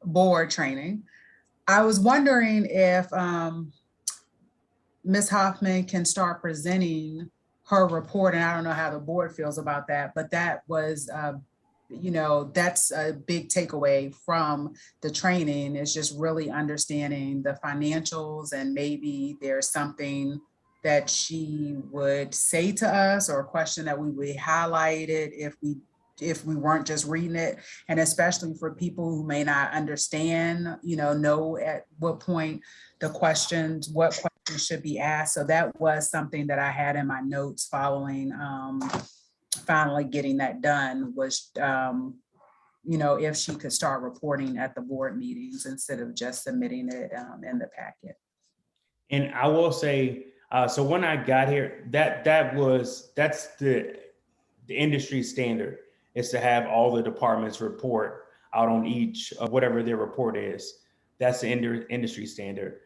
board training, I was wondering if Ms. Hoffman can start presenting her report, and I don't know how the board feels about that, but that was, you know, that's a big takeaway from the training, is just really understanding the financials, and maybe there's something that she would say to us or a question that we would highlight it if we weren't just reading it, and especially for people who may not understand, you know at what point what questions should be asked. So that was something that I had in my notes following finally getting that done, was you know, if she could start reporting at the board meetings instead of just submitting it in the packet. And I will say, so when I got here, that's the industry standard, is to have all the departments report out on each of whatever their report is. That's the industry standard.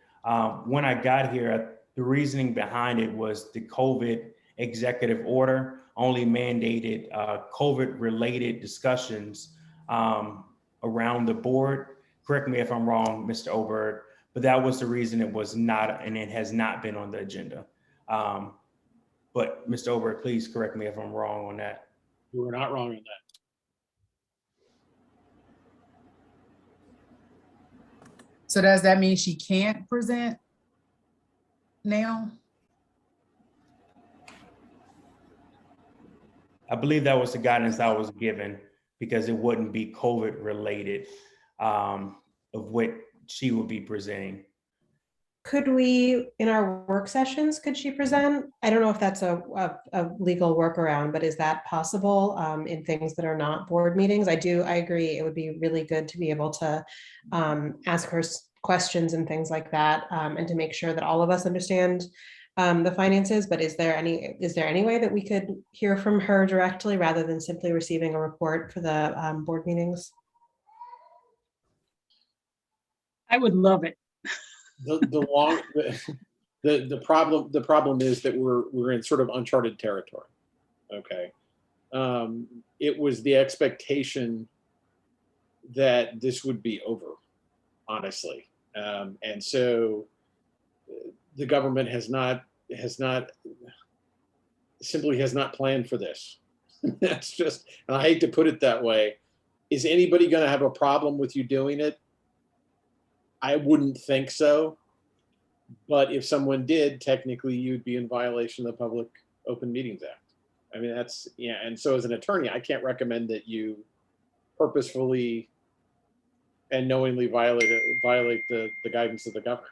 When I got here, the reasoning behind it was the COVID executive order only mandated COVID-related discussions around the board. Correct me if I'm wrong, Mr. Oberg, but that was the reason it was not, and it has not been on the agenda. But Mr. Oberg, please correct me if I'm wrong on that. You were not wrong on that. So does that mean she can't present now? I believe that was the guidance I was given, because it wouldn't be COVID related of what she would be presenting. Could we, in our work sessions, could she present? I don't know if that's a legal workaround, but is that possible in things that are not board meetings? I agree. It would be really good to be able to ask her questions and things like that, and to make sure that all of us understand the finances. But is there any way that we could hear from her directly rather than simply receiving a report for the board meetings? I would love it. The problem is that we're in sort of uncharted territory. Okay, it was the expectation that this would be over, honestly, and so the government has not planned for this. That's just, and I hate to put it that way. Is anybody going to have a problem with you doing it? I wouldn't think so, but if someone did, technically you'd be in violation of the Public Open Meetings Act. I mean, that's, yeah. And so as an attorney, I can't recommend that you purposefully and knowingly violate the guidance of the governor.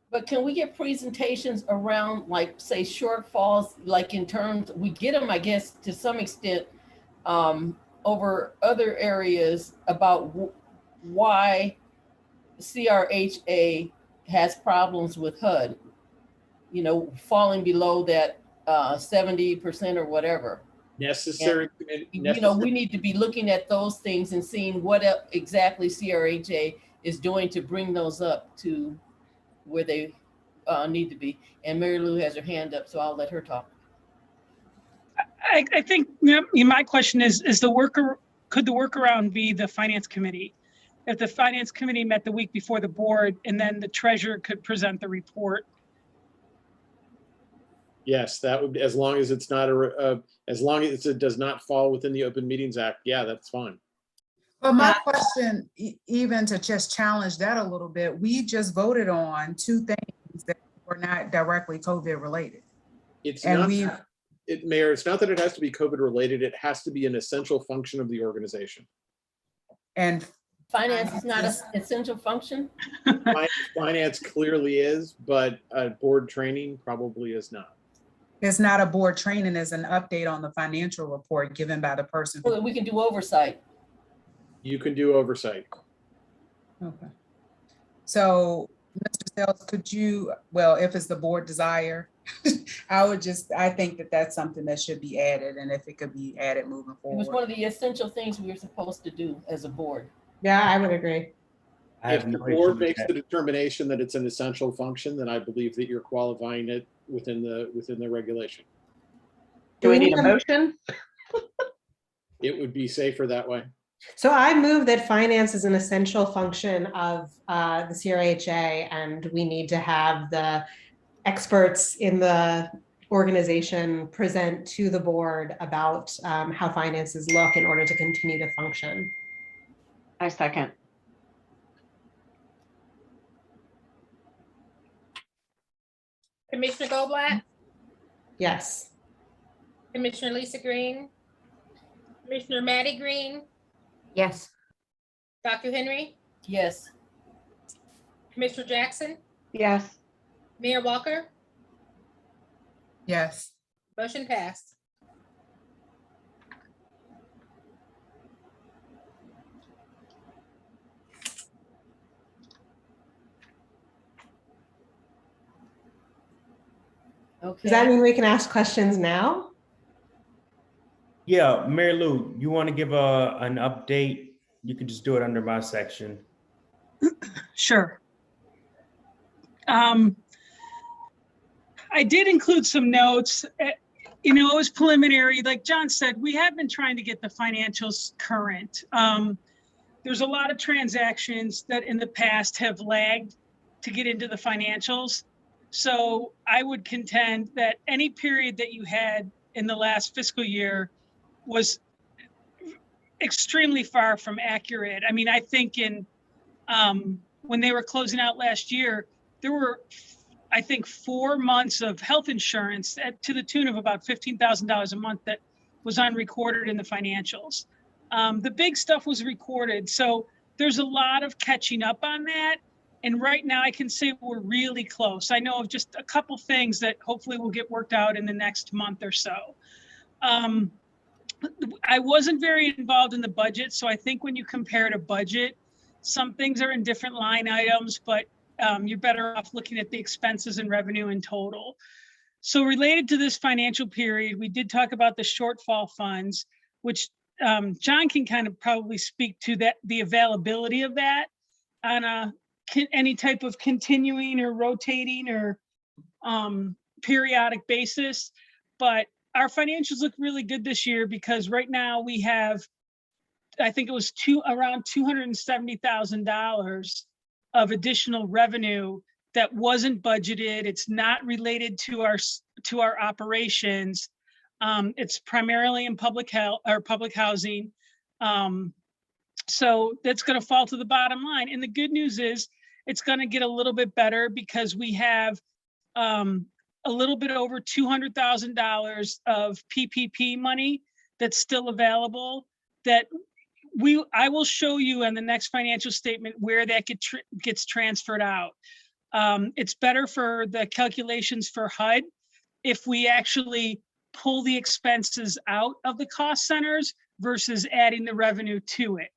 But can we get presentations around, like, say, shortfalls, like in terms, we get them, I guess, to some extent, over other areas about why CRHA has problems with HUD, you know, falling below that 70% or whatever. Necessary. You know, we need to be looking at those things and seeing what exactly CRHA is doing to bring those up to where they need to be. And Mary Lou has her hand up, so I'll let her talk. I think my question is could the workaround be the Finance Committee? if the finance committee met the week before the board, and then the treasurer could present the report. Yes, that would, as long as it's not as long as it does not fall within the Open Meetings Act, yeah, that's fine. But my question, even to just challenge that a little bit, we just voted on 2 things that were not directly COVID related. It's And not, we, Mayor, it's not that it has to be COVID related, it has to be an essential function of the organization. and Finance is not an essential function. Finance clearly is, but board training probably is not. it's not a board training, as an update on the financial report given by the person. So that we can do oversight. You can do oversight. Okay. So, Mr. Sells, could you, well, if it's the board desire, I think that that's something that should be added, and if it could be added moving It was forward. one of the essential things we were supposed to do as a board. Yeah, I would agree. I If have the no issue board with makes that. the determination that it's an essential function, then I believe that you're qualifying it within the regulation. Do we need a motion? It would be safer that way. So I move that finance is an essential function of the CRHA, and we need to have the experts in the organization present to the board about how finances look in order to continue to function. I second. Commissioner Goldblatt, Yes. Commissioner Lisa Green, Commissioner Maddie Green, Yes. Dr. Henry, Yes. Commissioner Jackson, Yes. Mayor Walker, Yes. motion passed. Does that Okay. mean we can ask questions now? Yeah, Mary Lou, you want to give an update? You can just do it under my section. Sure. I did include some notes. You know, it was preliminary. Like John said, we have been trying to get the financials current. There's a lot of transactions that in the past have lagged to get into the financials. So I would contend that any period that you had in the last fiscal year was extremely far from accurate. I mean, I think in when they were closing out last year, there were, I think, 4 months of health insurance to the tune of about $15,000 a month that was unrecorded in the financials. The big stuff was recorded. So there's a lot of catching up on that. And right now I can say we're really close. I know of just a couple things that hopefully will get worked out in the next month or so. I wasn't very involved in the budget. So I think when you compare to budget, some things are in different line items, but you're better off looking at the expenses and revenue in total. So related to this financial period, we did talk about the shortfall funds, which John can kind of probably speak to that, the availability of that on any type of continuing or rotating or periodic basis. But our financials look really good this year because right now we have, I think it was around $270,000 of additional revenue that wasn't budgeted. It's not related to our operations. It's primarily in public health or public housing. So that's going to fall to the bottom line. And the good news is it's going to get a little bit better because we have a little bit over $200,000 of PPP money that's still available that I will show you on the next financial statement where that gets transferred out. It's better for the calculations for HUD if we actually pull the expenses out of the cost centers versus adding the revenue to it.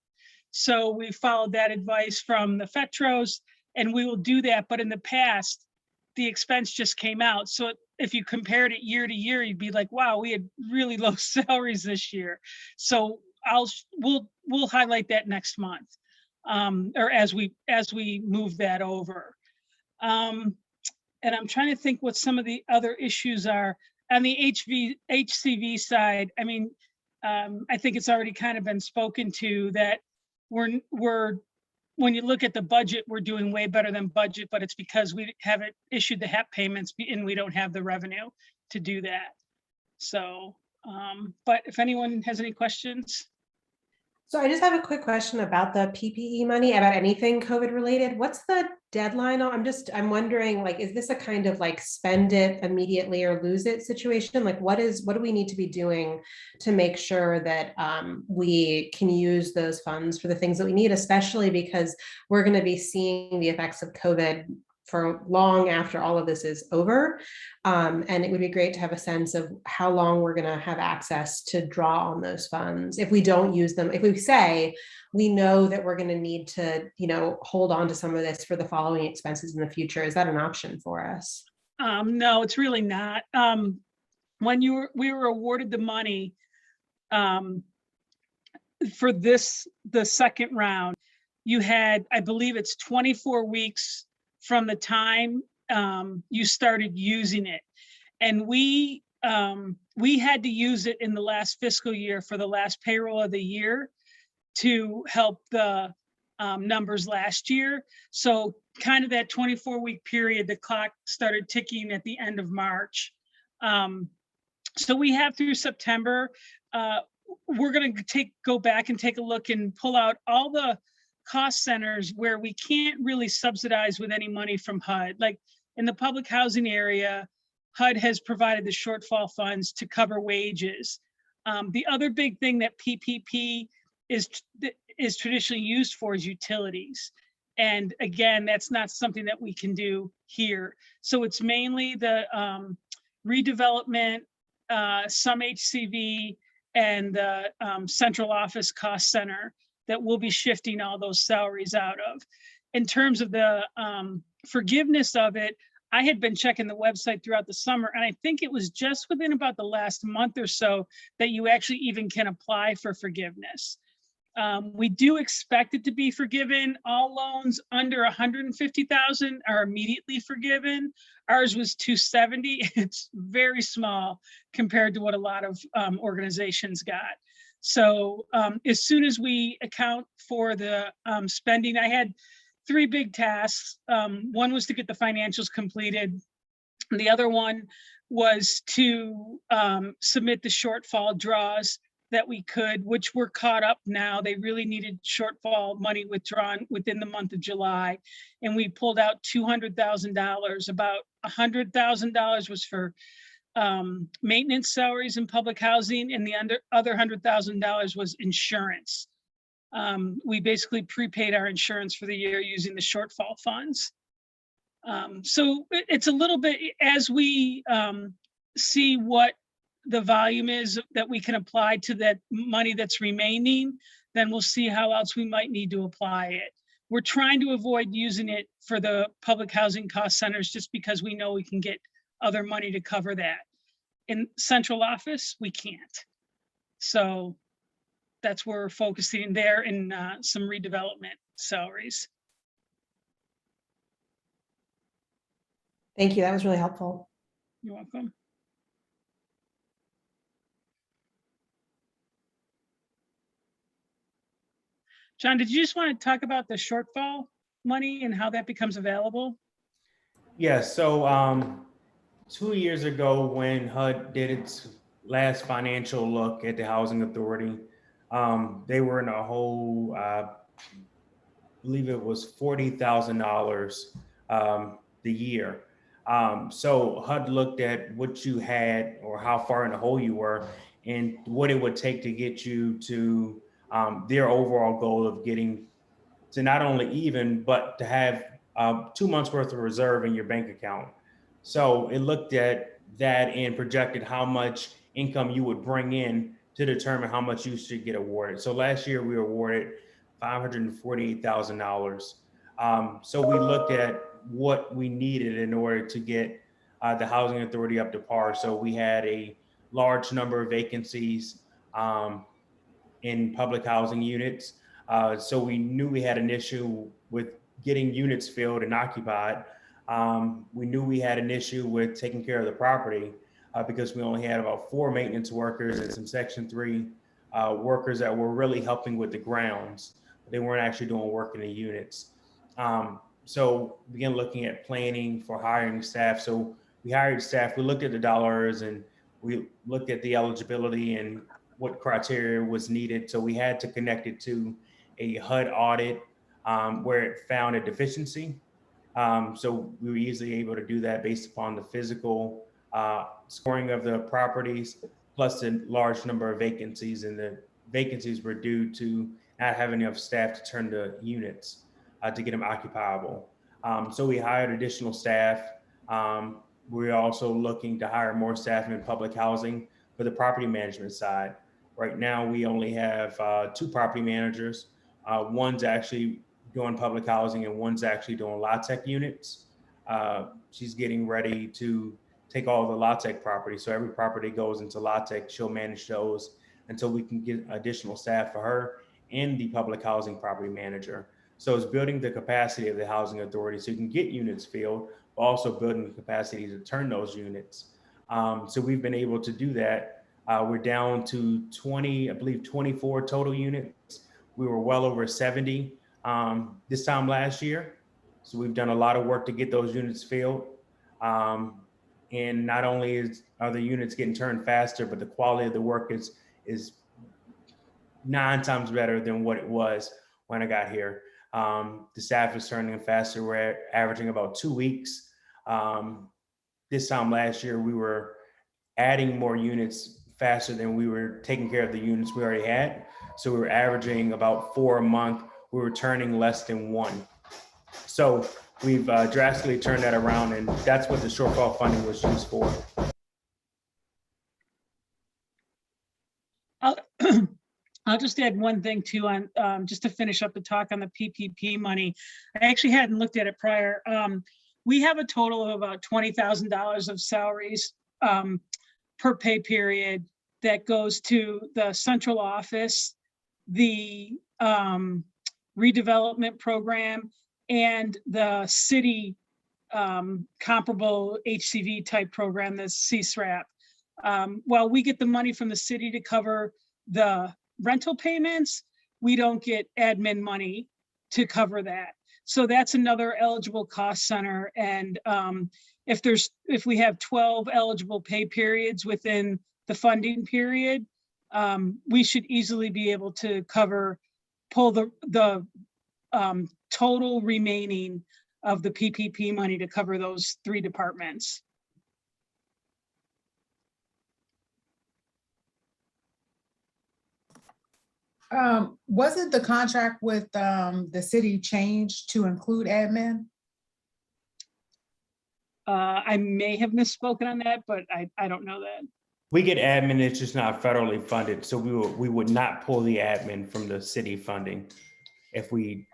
So we followed that advice from the FETROs and we will do that. But in the past, the expense just came out. So if you compared it year to year, you'd be like, wow, we had really low salaries this year. So we'll highlight that next month, or as we move that over. And I'm trying to think what some of the other issues are on the HCV side. I mean, I think it's already kind of been spoken to that we're when you look at the budget, we're doing way better than budget, but it's because we haven't issued the HEP payments and we don't have the revenue to do that. So, but if anyone has any questions. So I just have a quick question about the PPE money, about anything COVID related. What's the deadline on? I'm wondering, like, is this a kind of like spend it immediately or lose it situation? Like, what do we need to be doing to make sure that we can use those funds for the things that we need, especially because we're going to be seeing the effects of COVID for long after all of this is over. And it would be great to have a sense of how long we're gonna have access to draw on those funds. If we don't use them, if we say, we know that we're gonna need to, hold on to some of this for the following expenses in the future, is that an option for us? No, it's really not. When we were awarded the money for the second round, you had, I believe it's 24 weeks from the time you started using it. And we had to use it in the last fiscal year for the last payroll of the year to help the numbers last year. So kind of that 24-week period, the clock started ticking at the end of March. So we have through September. We're going to go back and take a look and pull out all the cost centers where we can't really subsidize with any money from HUD. Like in the public housing area, HUD has provided the shortfall funds to cover wages. The other big thing that PPP is traditionally used for is utilities. And again, that's not something that we can do here. So it's mainly the redevelopment, some HCV, and the central office cost center that we'll be shifting all those salaries out of. In terms of the forgiveness of it, I had been checking the website throughout the summer, and I think it was just within about the last month or so that you actually even can apply for forgiveness. We do expect it to be forgiven. All loans under 150,000 are immediately forgiven. Ours was 270. It's very small compared to what a lot of organizations got. So as soon as we account for the spending, I had 3 big tasks. One was to get the financials completed. The other one was to submit the shortfall draws that we could, which were caught up now. They really needed shortfall money withdrawn within the month of July. And we pulled out $200,000. About $100,000 was for maintenance salaries in public housing, and the other $100,000 was insurance. We basically prepaid our insurance for the year using the shortfall funds. So it's a little bit, as we see what the volume is that we can apply to that money that's remaining, then we'll see how else we might need to apply it. We're trying to avoid using it for the public housing cost centers just because we know we can get other money to cover that. In central office, we can't. So that's where we're focusing there in some redevelopment salaries. Thank you, that was really helpful. You're welcome. John, did you just want to talk about the shortfall money and how that becomes available? Yes, so 2 years ago when HUD did its last financial look at the Housing Authority, they were in a hole, I believe it was $40,000 the year. So HUD looked at what you had or how far in the hole you were and what it would take to get you to their overall goal of getting to not only even, but to have 2 months worth of reserve in your bank account. So it looked at that and projected how much income you would bring in to determine how much you should get awarded. So last year we were awarded $548,000. So we looked at what we needed in order to get the Housing Authority up to par. So we had a large number of vacancies in public housing units. So we knew we had an issue with getting units filled and occupied. We knew we had an issue with taking care of the property because we only had about 4 maintenance workers and some Section 3 workers that were really helping with the grounds. They weren't actually doing work in the units. So we began looking at planning for hiring staff. So we hired staff, we looked at the dollars and we looked at the eligibility and what criteria was needed. So we had to connect it to a HUD audit where it found a deficiency. So we were easily able to do that based upon the physical scoring of the properties, plus the large number of vacancies, and the vacancies were due to not having enough staff to turn the units to get them occupiable. So we hired additional staff. We're also looking to hire more staff in public housing for the property management side. Right now, we only have 2 property managers. One's actually doing public housing and one's actually doing LaTeX units. She's getting ready to take all the LaTeX properties. So every property goes into LaTeX, she'll manage those until we can get additional staff for her and the public housing property manager. So it's building the capacity of the housing authority so you can get units filled, but also building the capacity to turn those units. So we've been able to do that. We're down to 20, I believe 24 total units. We were well over 70 this time last year. So we've done a lot of work to get those units filled. And not only are the units getting turned faster, but the quality of the work is 9 times better than what it was when I got here. The staff is turning them faster. We're averaging about 2 weeks. This time last year, we were adding more units faster than we were taking care of the units we already had. So we were averaging about 4 a month. We were turning less than 1. So we've drastically turned that around, and that's what the shortfall funding was used for. I'll just add one thing too on just to finish up the talk on the PPP money. I actually hadn't looked at it prior. We have a total of about $20,000 of salaries per pay period that goes to the central office, the redevelopment program, and the city comparable HCV type program, the CRHA. While we get the money from the city to cover the rental payments, we don't get admin money to cover that. So that's another eligible cost center. And if we have 12 eligible pay periods within the funding period, we should easily be able to pull the total remaining of the PPP money to cover those 3 departments. Wasn't the contract with the city changed to include admin? I may have misspoken on that, but I don't know that. We get admin, it's just not federally funded. So we would not pull the admin from the city funding if we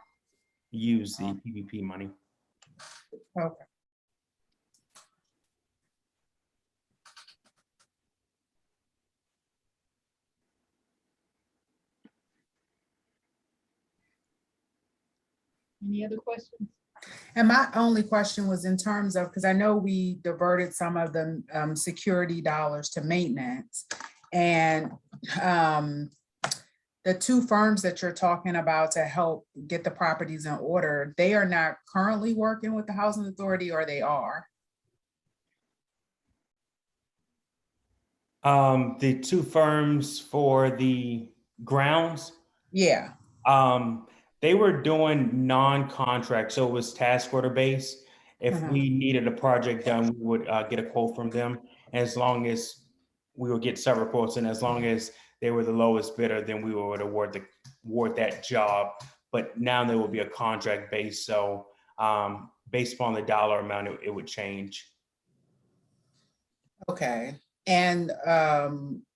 use the PPP money. Okay. Any other questions? And my only question was in terms of, because I know we diverted some of the security dollars to maintenance, and the 2 firms that you're talking about to help get the properties in order, they are not currently working with the housing authority, or they are? The 2 firms for the grounds. Yeah. They were doing non-contract, so it was task order based. If we needed a project done, we would get a quote from them. As long as we would get several quotes, and as long as they were the lowest bidder, then we would award that job. But now there will be a contract base, so based upon the dollar amount, it would change. Okay. And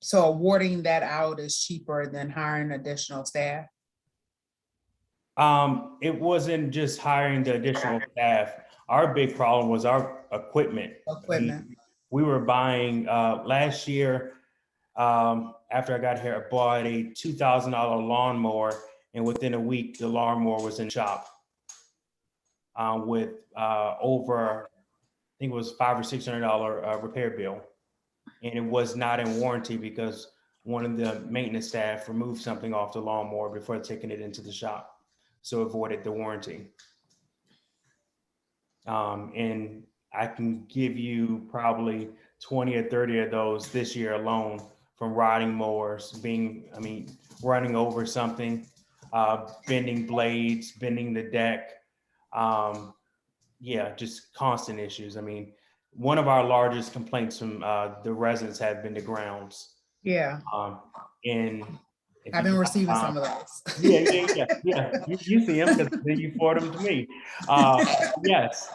so awarding that out is cheaper than hiring additional staff? It wasn't just hiring the additional staff. Our big problem was our equipment. We were buying last year, after I got here, I bought a $2,000 lawnmower, and within a week, the lawnmower was in shop with over, I think it was $500 or $600 repair bill. And it was not in warranty because one of the maintenance staff removed something off the lawnmower before taking it into the shop. so avoided the warranty. And I can give you probably 20 or 30 of those this year alone, from riding mowers, running over something, bending blades, bending the deck. Yeah, just constant issues. I mean, one of our largest complaints from the residents have been the grounds. Yeah, And if I've you been got receiving time- some of those. Yeah. You see them because you forward them to me. Yes,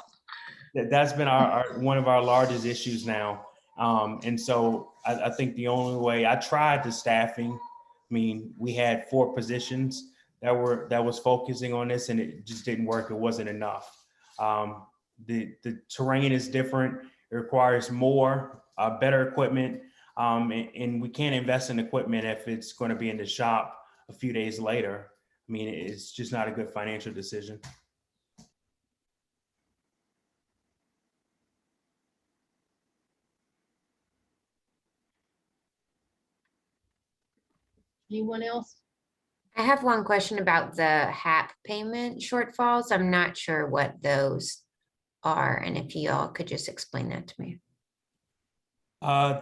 that's been our one of our largest issues now. And so I think the only way, I tried the staffing. I mean, we had 4 positions that was focusing on this, and it just didn't work. It wasn't enough. The terrain is different. It requires more, better equipment. And we can't invest in equipment if it's going to be in the shop a few days later. I mean, it's just not a good financial decision. Anyone else? I have one question about the HAP payment shortfalls. I'm not sure what those are, and if y'all could just explain that to me.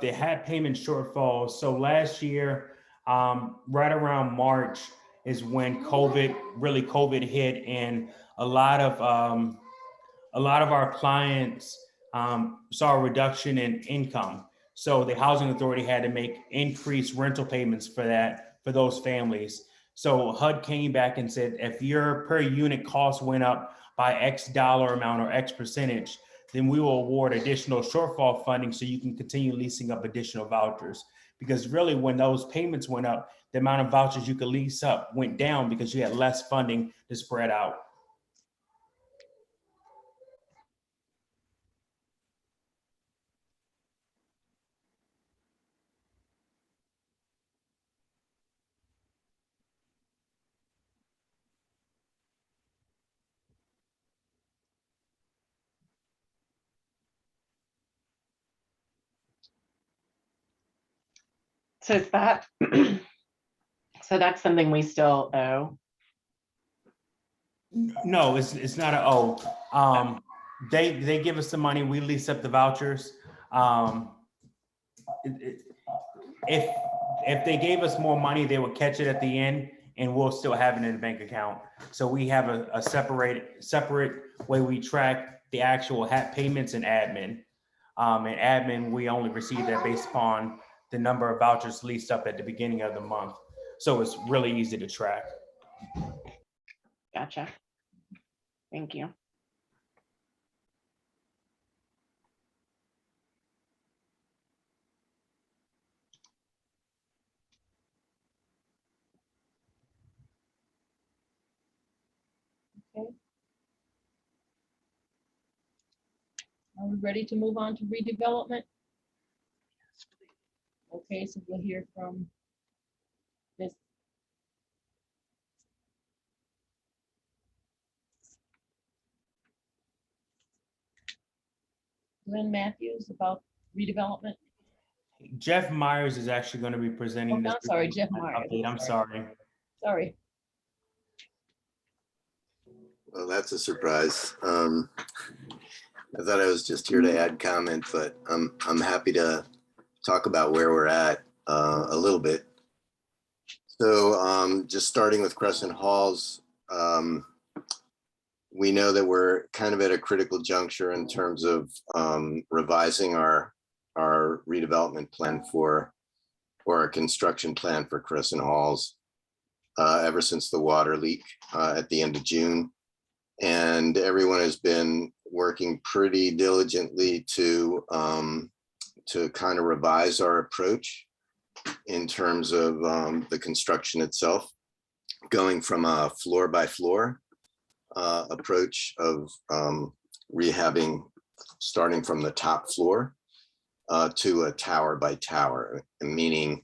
They had payment shortfalls. So last year, right around March is when COVID hit, and a lot of our clients saw a reduction in income. So the housing authority had to make increased rental payments for those families. So HUD came back and said, if your per unit cost went up by X dollar amount or X percentage, then we will award additional shortfall funding so you can continue leasing up additional vouchers. Because really, when those payments went up, the amount of vouchers you could lease up went down because you had less funding to spread out. So is that, so that's something we still owe? No, it's not an O. They give us the money, we lease up the vouchers. If they gave us more money, they would catch it at the end, and we'll still have it in the bank account. So we have a separate way we track the actual HAP payments and admin. And admin, we only receive that based upon the number of vouchers leased up at the beginning of the month. So it's really easy to track. Gotcha. Thank you. Okay. Are we ready to move on to redevelopment? Okay, so we'll hear from this. Glenn Matthews about redevelopment. Jeff Myers is actually going to be presenting Oh, this. I'm sorry, Jeff Myers. update. I'm sorry. Sorry. Well, that's a surprise. I thought I was just here to add comment, but I'm happy to talk about where we're at a little bit. So just starting with Crescent Halls, we know that we're kind of at a critical juncture in terms of revising our redevelopment plan or our construction plan for Crescent Halls ever since the water leak at the end of June. And everyone has been working pretty diligently to kind of revise our approach in terms of the construction itself, going from a floor by floor approach of rehabbing, starting from the top floor to a tower by tower, meaning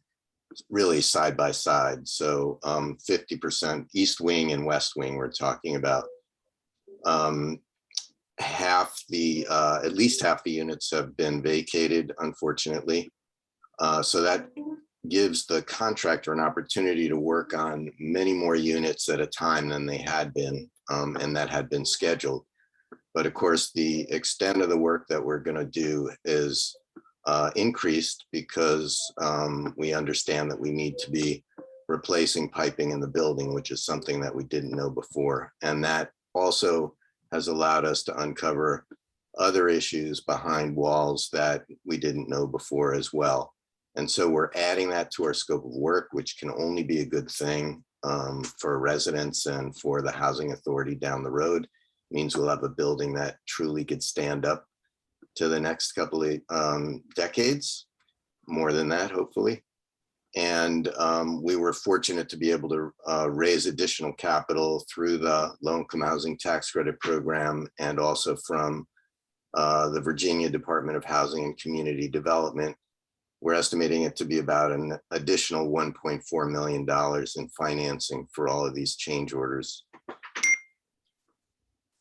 really side by side. So 50% east wing and west wing we're talking about. At least half the units have been vacated, unfortunately. So that gives the contractor an opportunity to work on many more units at a time than they had been, and that had been scheduled. But of course, the extent of the work that we're going to do is increased because we understand that we need to be replacing piping in the building, which is something that we didn't know before. And that also has allowed us to uncover other issues behind walls that we didn't know before as well. And so we're adding that to our scope of work, which can only be a good thing for residents and for the housing authority down the road. It means we'll have a building that truly could stand up to the next couple of decades, more than that, hopefully. And we were fortunate to be able to raise additional capital through the low-income housing tax credit program and also from the Virginia Department of Housing and Community Development. We're estimating it to be about an additional $1.4 million in financing for all of these change orders.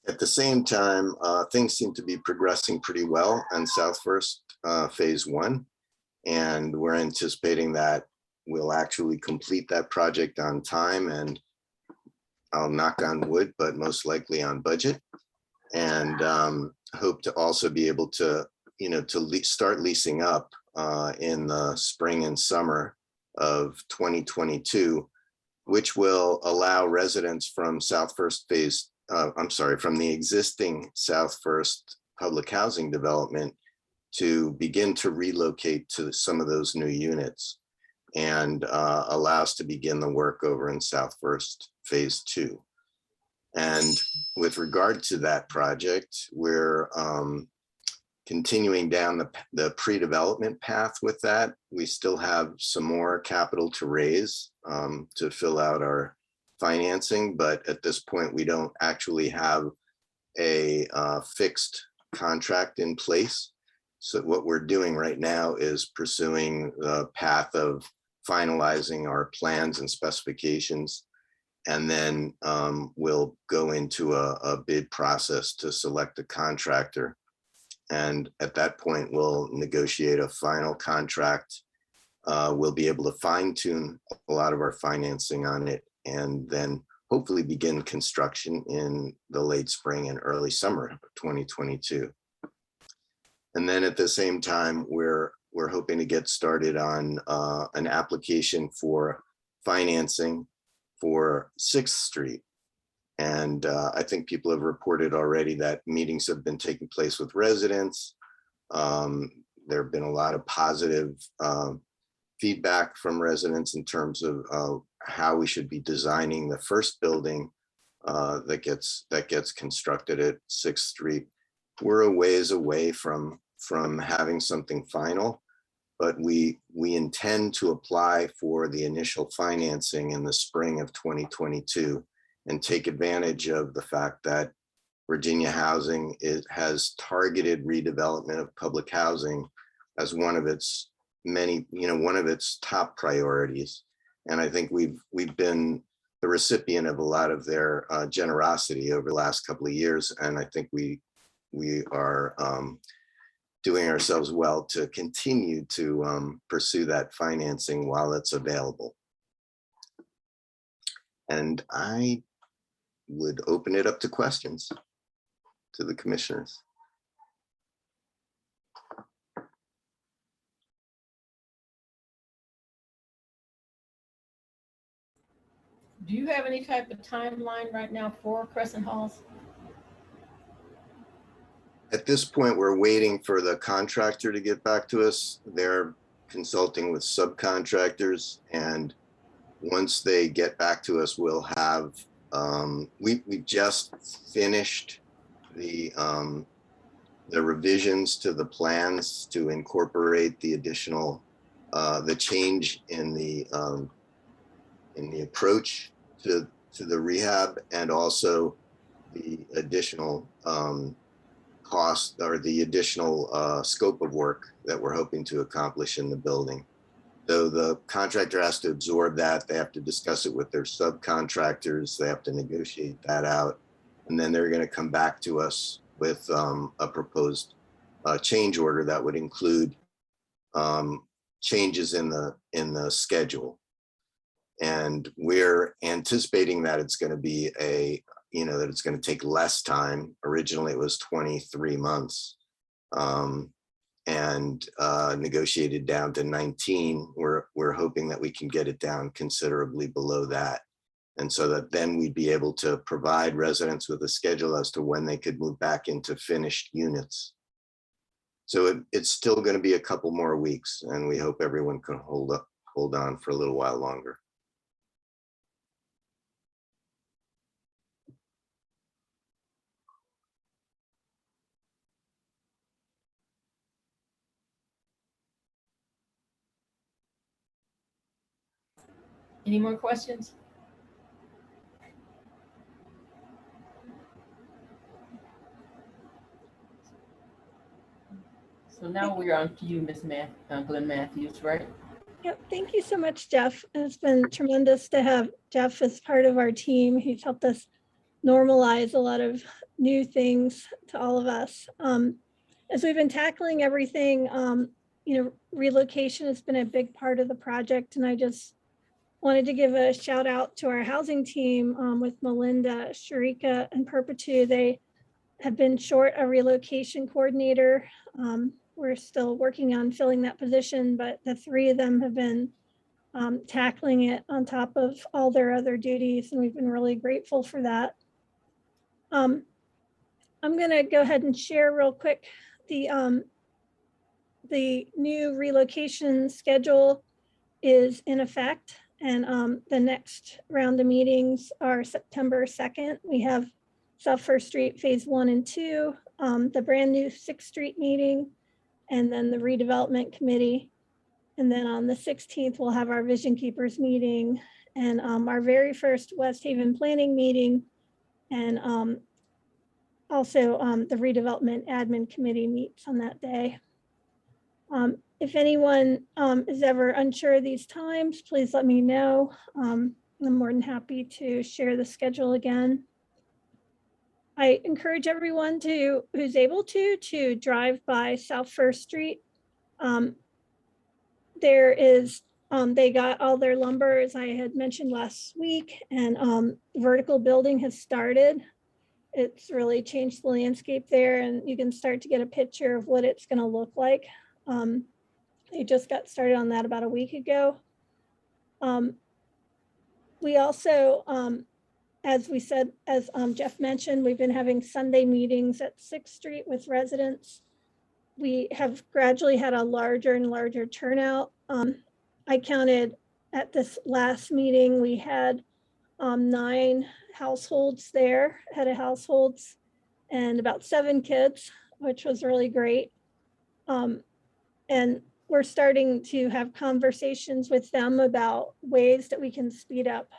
At the same time, things seem to be progressing pretty well on South First Phase 1, and we're anticipating that we'll actually complete that project on time, and I'll knock on wood, but most likely on budget, and hope to also be able to, start leasing up in the spring and summer of 2022, which will allow residents from South First Phase from the existing South First public housing development to begin to relocate to some of those new units and allow us to begin the work over in South First Phase 2. And with regard to that project, we're continuing down the pre-development path with that. We still have some more capital to raise to fill out our financing, but at this point, we don't actually have a fixed contract in place. So what we're doing right now is pursuing the path of finalizing our plans and specifications, and then we'll go into a bid process to select a contractor. And at that point, we'll negotiate a final contract. We'll be able to fine tune a lot of our financing on it, and then hopefully begin construction in the late spring and early summer of 2022. And then at the same time, we're hoping to get started on an application for financing for 6th Street. And I think people have reported already that meetings have been taking place with residents. There have been a lot of positive feedback from residents in terms of how we should be designing the first building that gets constructed at 6th Street. We're a ways away from having something final, but we intend to apply for the initial financing in the spring of 2022 and take advantage of the fact that Virginia Housing has targeted redevelopment of public housing as one of its top priorities. And I think we've been the recipient of a lot of their generosity over the last couple of years. And I think we are doing ourselves well to continue to pursue that financing while it's available. And I would open it up to questions to the commissioners. Do you have any type of timeline right now for Crescent Halls? At this point, we're waiting for the contractor to get back to us. They're consulting with subcontractors, and once they get back to us, we'll have, we just finished the revisions to the plans to incorporate the additional, the change in the approach to the rehab, and also the additional cost or the additional scope of work that we're hoping to accomplish in the building. Though the contractor has to absorb that, they have to discuss it with their subcontractors, they have to negotiate that out, and then they're going to come back to us with a proposed change order that would include changes in the schedule. And we're anticipating that it's going to be that it's going to take less time. Originally, it was 23 months and negotiated down to 19. We're hoping that we can get it down considerably below that. And so that then we'd be able to provide residents with a schedule as to when they could move back into finished units. So it's still going to be a couple more weeks, and we hope everyone can hold on for a little while longer. Any more questions? So now we're on to you, Ms. Glenn Matthews, right? Yep, thank you so much, Jeff. It's been tremendous to have Jeff as part of our team. He's helped us normalize a lot of new things to all of us. As we've been tackling everything, relocation has been a big part of the project, and I just wanted to give a shout out to our housing team with Melinda, Sharika, and Perpetu. They have been short a relocation coordinator. We're still working on filling that position, but the three of them have been tackling it on top of all their other duties, and we've been really grateful for that. I'm going to go ahead and share real quick the new relocation schedule is in effect, and the next round of meetings are September 2nd. We have South First Street Phase 1 and 2, the brand new 6th Street meeting, and then the redevelopment committee. And then on the 16th, we'll have our Vision Keepers meeting and our very first West Haven planning meeting. And also the redevelopment admin committee meets on that day. If anyone is ever unsure of these times, please let me know. I'm more than happy to share the schedule again. I encourage everyone who's able to drive by South First Street. There is, they got all their lumber, as I had mentioned last week, and vertical building has started. It's really changed the landscape there, and you can start to get a picture of what it's going to look like. They just got started on that about a week ago. We also, as we said, as Jeff mentioned, we've been having Sunday meetings at 6th Street with residents. We have gradually had a larger and larger turnout. I counted at this last meeting, we had 9 households there, head of households, and about 7 kids, which was really great. And we're starting to have conversations with them about ways that we can speed up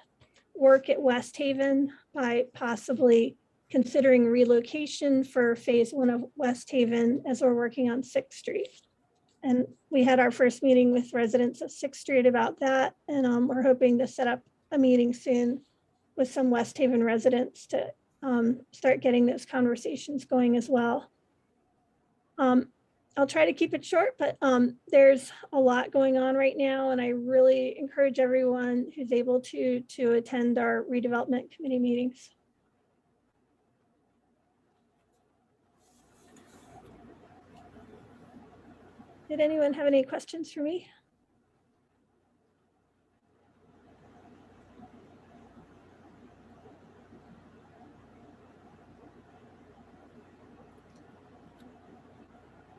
work at West Haven by possibly considering relocation for Phase 1 of West Haven as we're working on 6th Street. And we had our first meeting with residents of 6th Street about that. And we're hoping to set up a meeting soon with some West Haven residents to start getting those conversations going as well. I'll try to keep it short, but there's a lot going on right now, and I really encourage everyone who's able to attend our redevelopment committee meetings. Did anyone have any questions for me?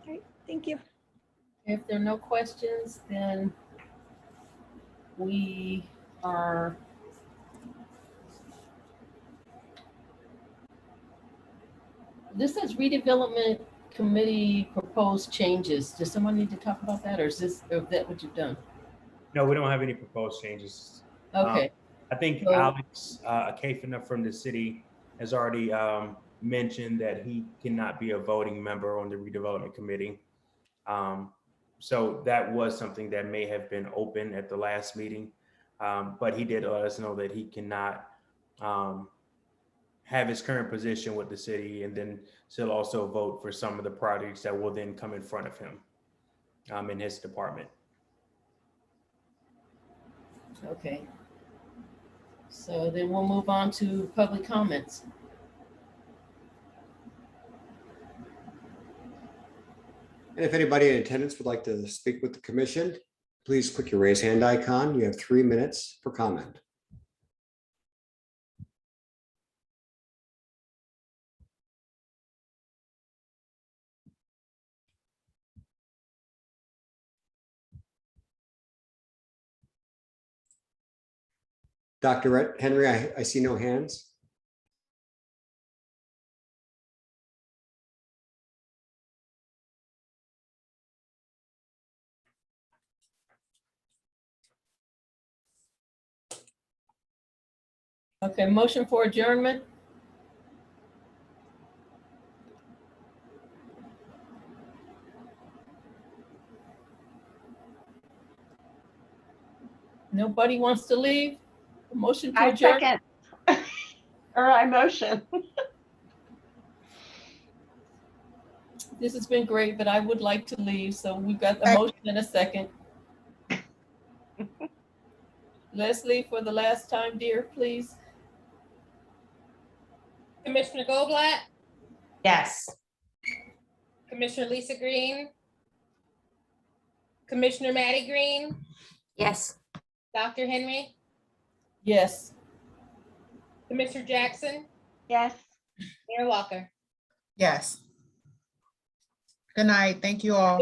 All right, thank you. If there are no questions, then we are this is redevelopment committee proposed changes. Does someone need to talk about that, or is that what you've done? No, we don't have any proposed changes. Okay. I think So, Alex Akafina from the city has already mentioned that he cannot be a voting member on the redevelopment committee. So that was something that may have been open at the last meeting, but he did let us know that he cannot have his current position with the city and then still also vote for some of the projects that will then come in front of him in his department. Okay. So then we'll move on to public comments. And if anybody in attendance would like to speak with the commission, please click your raise hand icon. You have 3 minutes for comment. Dr. Henry, I see no hands. Okay, motion for adjournment. Nobody wants to leave? Motion to I adjourn? second. Or I motion. This has been great, but I would like to leave, so we've got a motion in a second. Leslie, for the last time, dear, please. Commissioner Goldblatt, Yes. Commissioner Lisa Green, Commissioner Maddie Green, Yes. Dr. Henry, Yes. Commissioner Jackson, Yes. Mayor Walker. Yes. Good night. Thank you all.